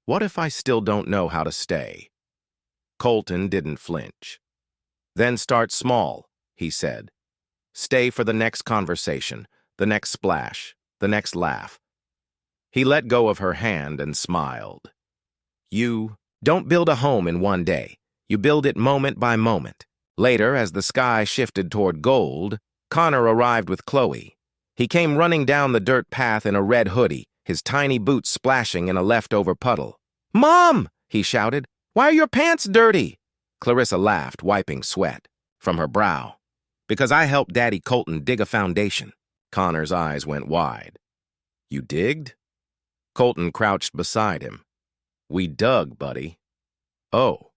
"What if I still don't know how to stay?" Colton didn't flinch. "Then start small," he said. "Stay for the next conversation, the next splash, the next laugh." He let go of her hand and smiled. "You don't build a home in one day. You build it moment by moment." Later, as the sky shifted toward gold, Connor arrived with Chloe. He came running down the dirt path in a red hoodie, his tiny boots splashing in a leftover puddle. "Mom!" he shouted. "Why are your pants dirty?" Clarissa laughed, wiping sweat from her brow. "Because I helped Daddy Colton dig a foundation." Connor's eyes went wide. "You digged?" Colton crouched beside him. "We dug, buddy." "Oh."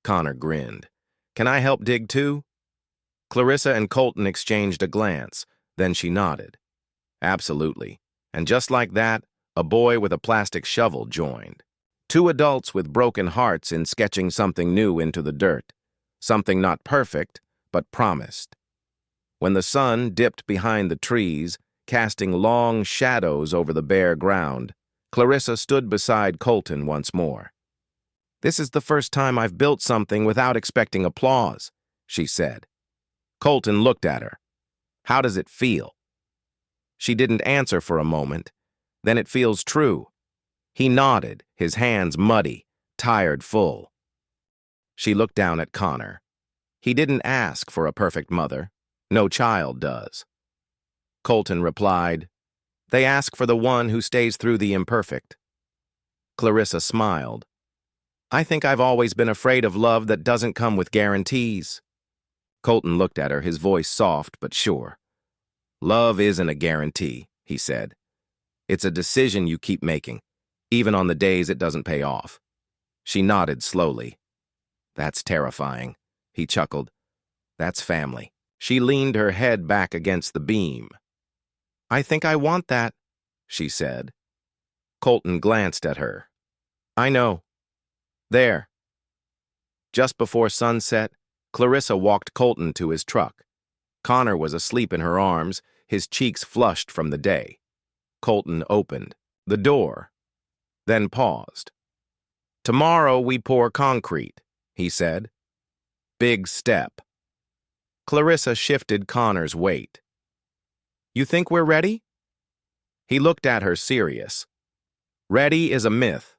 Connor grinned. "Can I help dig too?" Clarissa and Colton exchanged a glance, then she nodded. "Absolutely." And just like that, a boy with a plastic shovel joined. Two adults with broken hearts in sketching something new into the dirt. Something not perfect, but promised. When the sun dipped behind the trees, casting long shadows over the bare ground, Clarissa stood beside Colton once more. "This is the first time I've built something without expecting applause," she said. Colton looked at her. "How does it feel?" She didn't answer for a moment. "Then it feels true." He nodded, his hands muddy, tired full. She looked down at Connor. He didn't ask for a perfect mother. No child does. Colton replied, "They ask for the one who stays through the imperfect." Clarissa smiled. "I think I've always been afraid of love that doesn't come with guarantees." Colton looked at her, his voice soft but sure. "Love isn't a guarantee," he said. "It's a decision you keep making, even on the days it doesn't pay off." She nodded slowly. "That's terrifying," he chuckled. "That's family." She leaned her head back against the beam. "I think I want that," she said. Colton glanced at her. "I know. There." Just before sunset, Clarissa walked Colton to his truck. Connor was asleep in her arms, his cheeks flushed from the day. Colton opened the door. then paused. "Tomorrow we pour concrete," he said. "Big step." Clarissa shifted Connor's weight. "You think we're ready?" He looked at her serious. "Ready is a myth.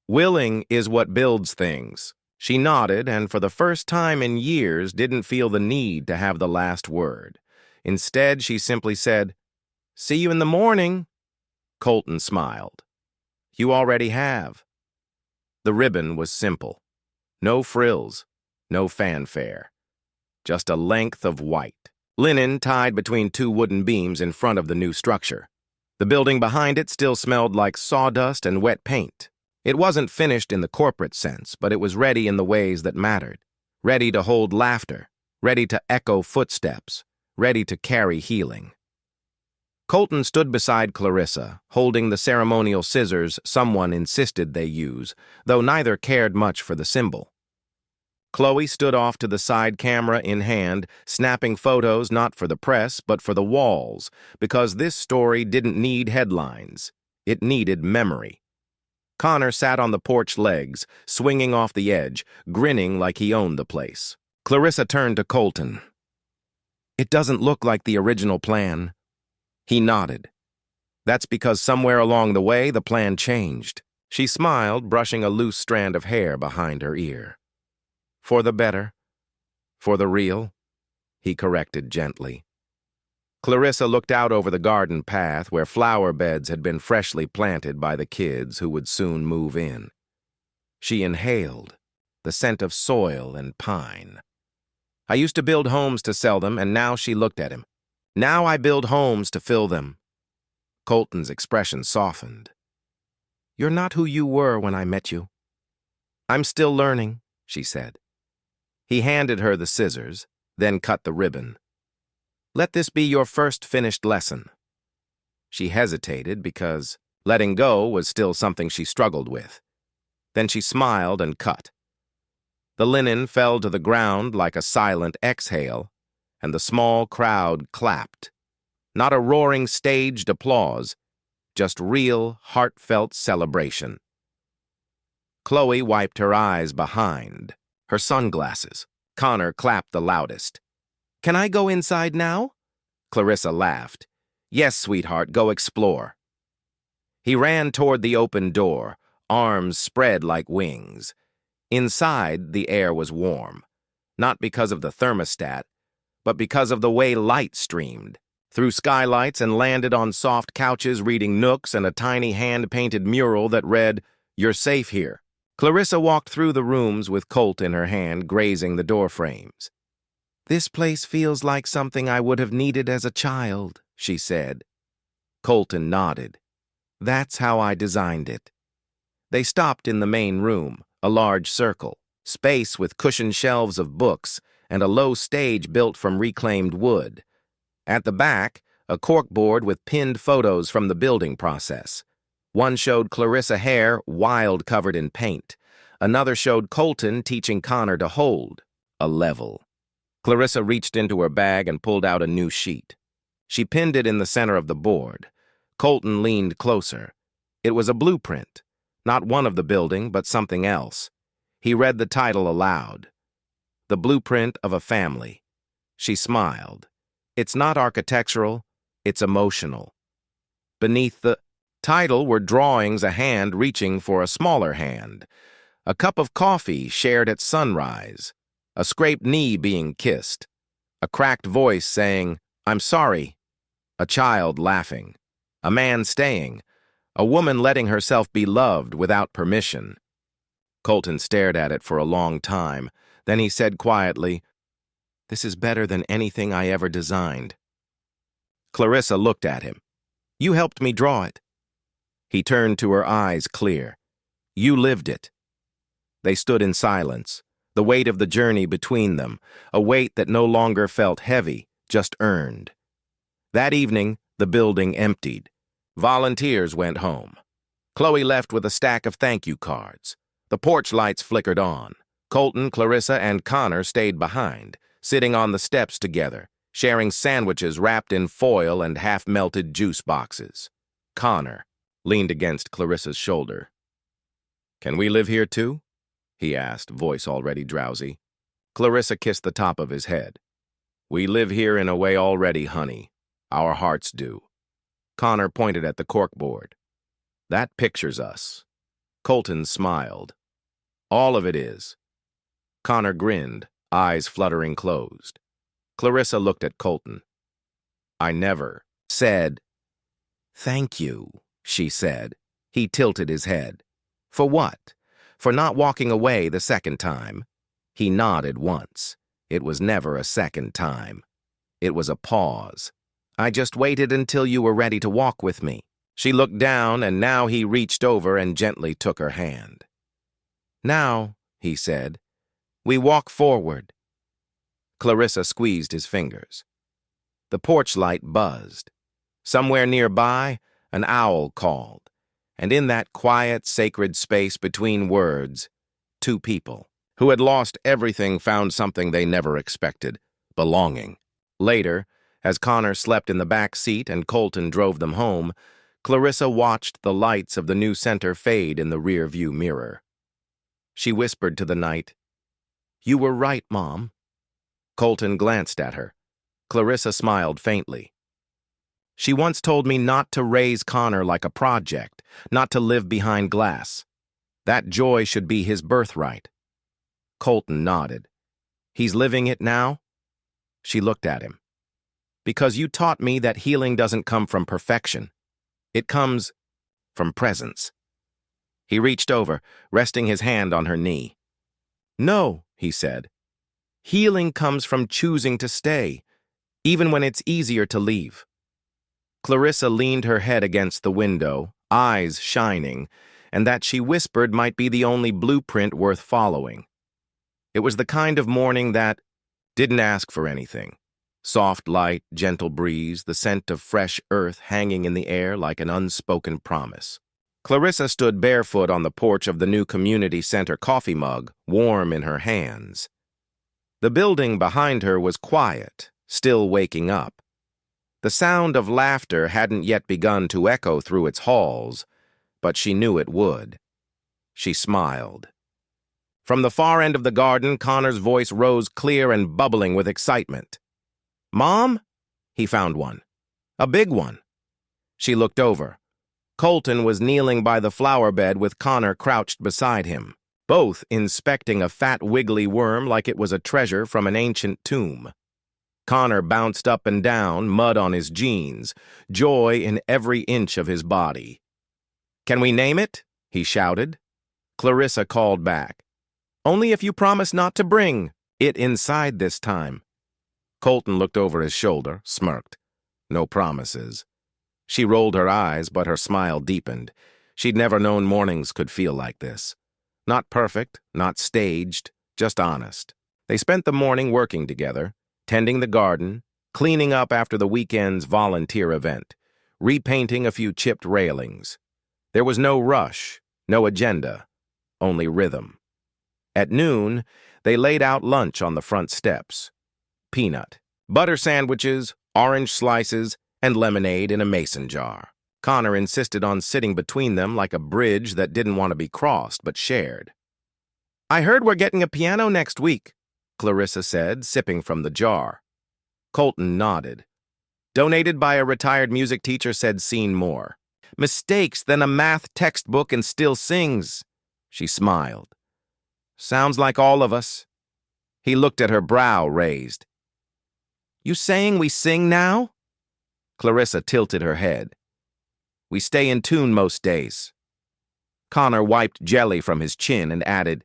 Willing is what builds things." She nodded and for the first time in years didn't feel the need to have the last word. Instead, she simply said, "See you in the morning." Colton smiled. "You already have." The ribbon was simple. No frills, no fanfare. Just a length of white. Linen tied between two wooden beams in front of the new structure. The building behind it still smelled like sawdust and wet paint. It wasn't finished in the corporate sense, but it was ready in the ways that mattered. Ready to hold laughter, ready to echo footsteps, ready to carry healing. Colton stood beside Clarissa, holding the ceremonial scissors someone insisted they use, though neither cared much for the symbol. Chloe stood off to the side, camera in hand, snapping photos not for the press, but for the walls, because this story didn't need headlines. It needed memory. Connor sat on the porch legs, swinging off the edge, grinning like he owned the place. Clarissa turned to Colton. "It doesn't look like the original plan." He nodded. "That's because somewhere along the way, the plan changed." She smiled, brushing a loose strand of hair behind her ear. "For the better. For the real," he corrected gently. Clarissa looked out over the garden path where flower beds had been freshly planted by the kids who would soon move in. She inhaled the scent of soil and pine. "I used to build homes to sell them, and now," she looked at him. "Now I build homes to fill them." Colton's expression softened. "You're not who you were when I met you." "I'm still learning," she said. He handed her the scissors, then cut the ribbon. "Let this be your first finished lesson." She hesitated because letting go was still something she struggled with. Then she smiled and cut. The linen fell to the ground like a silent exhale, and the small crowd clapped. Not a roaring staged applause, just real, heartfelt celebration. Chloe wiped her eyes behind her sunglasses. Connor clapped the loudest. "Can I go inside now?" Clarissa laughed. "Yes, sweetheart, go explore." He ran toward the open door, arms spread like wings. Inside, the air was warm, not because of the thermostat, but because of the way light streamed through skylights and landed on soft couches reading nooks and a tiny hand-painted mural that read, "You're safe here." Clarissa walked through the rooms with Colt in her hand, grazing the doorframes. "This place feels like something I would have needed as a child," she said. Colton nodded. "That's how I designed it." They stopped in the main room, a large circle, space with cushioned shelves of books, and a low stage built from reclaimed wood. At the back, a corkboard with pinned photos from the building process. One showed Clarissa hair, wild covered in paint. Another showed Colton teaching Connor to hold a level. Clarissa reached into her bag and pulled out a new sheet. She pinned it in the center of the board. Colton leaned closer. It was a blueprint, not one of the building, but something else. He read the title aloud. "The Blueprint of a Family." She smiled. "It's not architectural, it's emotional." Beneath the title were drawings, a hand reaching for a smaller hand, a cup of coffee shared at sunrise, a scraped knee being kissed, a cracked voice saying, "I'm sorry," a child laughing, a man staying, a woman letting herself be loved without permission. Colton stared at it for a long time. Then he said quietly, "This is better than anything I ever designed." Clarissa looked at him. "You helped me draw it." He turned to her, eyes clear. "You lived it." They stood in silence, the weight of the journey between them, a weight that no longer felt heavy, just earned. That evening, the building emptied. Volunteers went home. Chloe left with a stack of thank you cards. The porch lights flickered on. Colton, Clarissa, and Connor stayed behind, sitting on the steps together, sharing sandwiches wrapped in foil and half-melted juice boxes. Connor leaned against Clarissa's shoulder. Can we live here too? He asked, voice already drowsy. Clarissa kissed the top of his head. We live here in a way already, honey. Our hearts do. Connor pointed at the corkboard. That pictures us. Colton smiled. All of it is. Connor grinned, eyes fluttering closed. Clarissa looked at Colton. I never said, thank you, she said. He tilted his head. For what? For not walking away the second time? He nodded once. It was never a second time. It was a pause. I just waited until you were ready to walk with me. She looked down, and now he reached over and gently took her hand. Now, he said, we walk forward. Clarissa squeezed his fingers. The porch light buzzed. Somewhere nearby, an owl called, and in that quiet, sacred space between words, two people who had lost everything found something they never expected, belonging. Later, as Connor slept in the back seat and Colton drove them home, Clarissa watched the lights of the new center fade in the rear-view mirror. She whispered to the night, You were right, Mom. Colton glanced at her. Clarissa smiled faintly. She once told me not to raise Connor like a project, not to live behind glass. That joy should be his birthright. Colton nodded. He's living it now? She looked at him. Because you taught me that healing doesn't come from perfection. It comes from presence. He reached over, resting his hand on her knee. No, he said. Healing comes from choosing to stay, even when it's easier to leave. Clarissa leaned her head against the window, eyes shining, and that she whispered might be the only blueprint worth following. It was the kind of morning that didn't ask for anything. Soft light, gentle breeze, the scent of fresh earth hanging in the air like an unspoken promise. Clarissa stood barefoot on the porch of the new community center coffee mug, warm in her hands. The building behind her was quiet, still waking up. The sound of laughter hadn't yet begun to echo through its halls, but she knew it would. She smiled. From the far end of the garden, Connor's voice rose clear and bubbling with excitement. Mom? He found one. A big one. She looked over. Colton was kneeling by the flower bed with Connor crouched beside him, both inspecting a fat wiggly worm like it was a treasure from an ancient tomb. Connor bounced up and down, mud on his jeans, joy in every inch of his body. Can we name it? He shouted. Clarissa called back. Only if you promise not to bring it inside this time. Colton looked over his shoulder, smirked. No promises. She rolled her eyes, but her smile deepened. She'd never known mornings could feel like this. Not perfect, not staged, just honest. They spent the morning working together, tending the garden, cleaning up after the weekend's volunteer event, repainting a few chipped railings. There was no rush, no agenda, only rhythm. At noon, they laid out lunch on the front steps. Peanut, butter sandwiches, orange slices, and lemonade in a mason jar. Connor insisted on sitting between them like a bridge that didn't want to be crossed but shared. I heard we're getting a piano next week, Clarissa said, sipping from the jar. Colton nodded. Donated by a retired music teacher, said seen more. Mistakes than a math textbook and still sings. She smiled. Sounds like all of us. He looked at her, brow raised. You saying we sing now? Clarissa tilted her head. We stay in tune most days. Connor wiped jelly from his chin and added,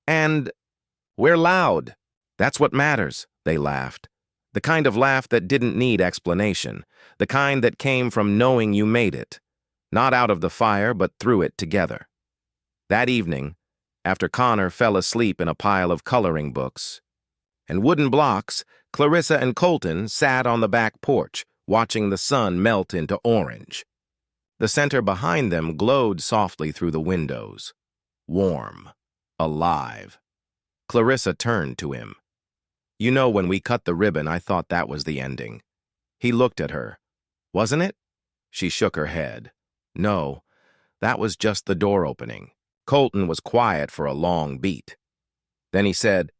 And we're loud. That's what matters, they laughed. The kind of laugh that didn't need explanation, the kind that came from knowing you made it, not out of the fire but through it together. That evening, after Connor fell asleep in a pile of coloring books and wooden blocks, Clarissa and Colton sat on the back porch, watching the sun melt into orange. The center behind them glowed softly through the windows. Warm. Alive. Clarissa turned to him. You know, when we cut the ribbon, I thought that was the ending. He looked at her. Wasn't it? She shook her head. No, that was just the door opening. Colton was quiet for a long beat. Then he said,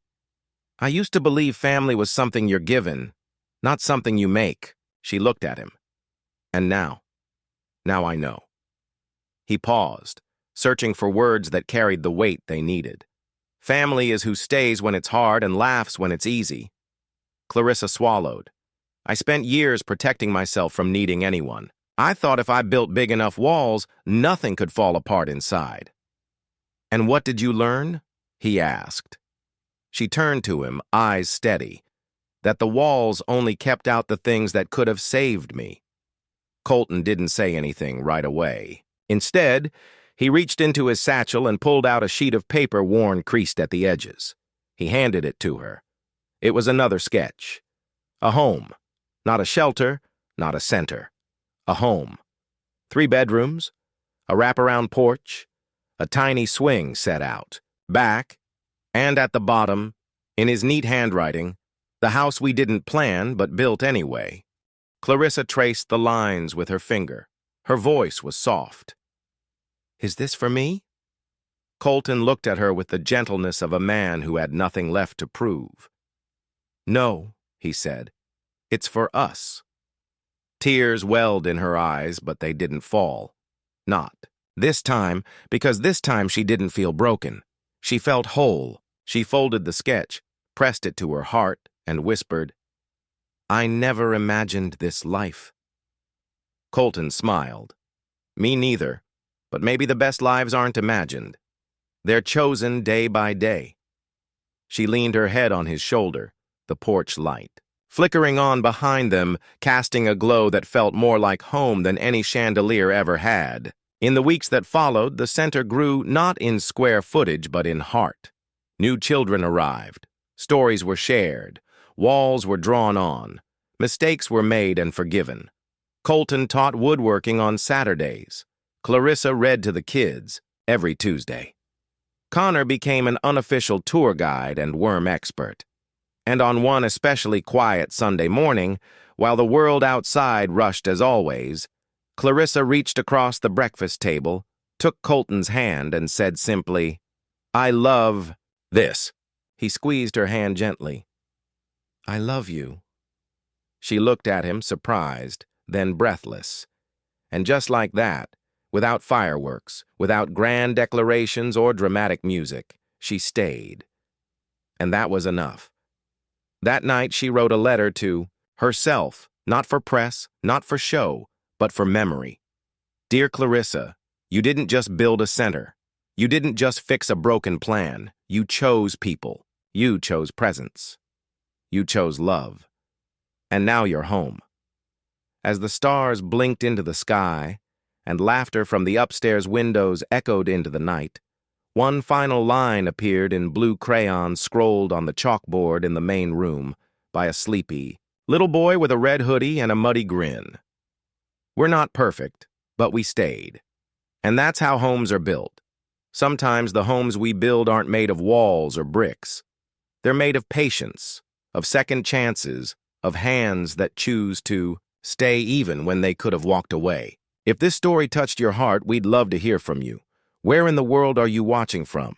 "I used to believe family was something you're given, not something you make." She looked at him. "And now I know." He paused, searching for words that carried the weight they needed. Family is who stays when it's hard and laughs when it's easy. Clarissa swallowed. "I spent years protecting myself from needing anyone. I thought if I built big enough walls, nothing could fall apart inside." "And what did you learn?" he asked. She turned to him, eyes steady. "That the walls only kept out the things that could have saved me." Colton didn't say anything right away. Instead, he reached into his satchel and pulled out a sheet of paper worn creased at the edges. He handed it to her. It was another sketch. A home. Not a shelter, not a center. A home. 3 bedrooms, a wraparound porch, a tiny swing set out, back, and at the bottom, in his neat handwriting, "The house we didn't plan but built anyway." Clarissa traced the lines with her finger. Her voice was soft. "Is this for me?" Colton looked at her with the gentleness of a man who had nothing left to prove. "No," he said. "It's for us." Tears welled in her eyes, but they didn't fall. Not this time, because this time she didn't feel broken. She felt whole. She folded the sketch, pressed it to her heart, and whispered, "I never imagined this life." Colton smiled. "Me neither, but maybe the best lives aren't imagined. They're chosen day by day." She leaned her head on his shoulder, the porch light flickering on behind them, casting a glow that felt more like home than any chandelier ever had. In the weeks that followed, the center grew not in square footage but in heart. New children arrived. Stories were shared. Walls were drawn on. Mistakes were made and forgiven. Colton taught woodworking on Saturdays. Clarissa read to the kids every Tuesday. Connor became an unofficial tour guide and worm expert. And on one especially quiet Sunday morning, while the world outside rushed as always, Clarissa reached across the breakfast table, took Colton's hand, and said simply, "I love this." He squeezed her hand gently. "I love you." She looked at him, surprised, then breathless. And just like that, without fireworks, without grand declarations or dramatic music, she stayed. And that was enough. That night she wrote a letter to herself, not for press, not for show, but for memory. "Dear Clarissa, you didn't just build a center. You didn't just fix a broken plan. You chose people. You chose presence. You chose love. And now you're home." As the stars blinked into the sky, and laughter from the upstairs windows echoed into the night, one final line appeared in blue crayon scrolled on the chalkboard in the main room by a sleepy little boy with a red hoodie and a muddy grin. "We're not perfect, but we stayed." And that's how homes are built. Sometimes the homes we build aren't made of walls or bricks. They're made of patience, of second chances, of hands that choose to stay even when they could have walked away. If this story touched your heart, we'd love to hear from you. Where in the world are you watching from?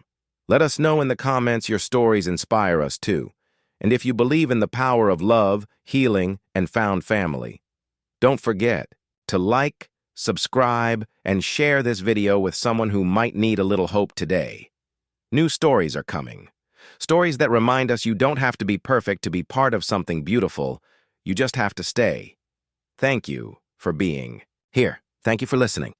Let us know in the comments. Your stories inspire us too. And if you believe in the power of love, healing, and found family, don't forget to like, subscribe, and share this video with someone who might need a little hope today. New stories are coming. Stories that remind us you don't have to be perfect to be part of something beautiful. You just have to stay. Thank you for being here. Thank you for listening.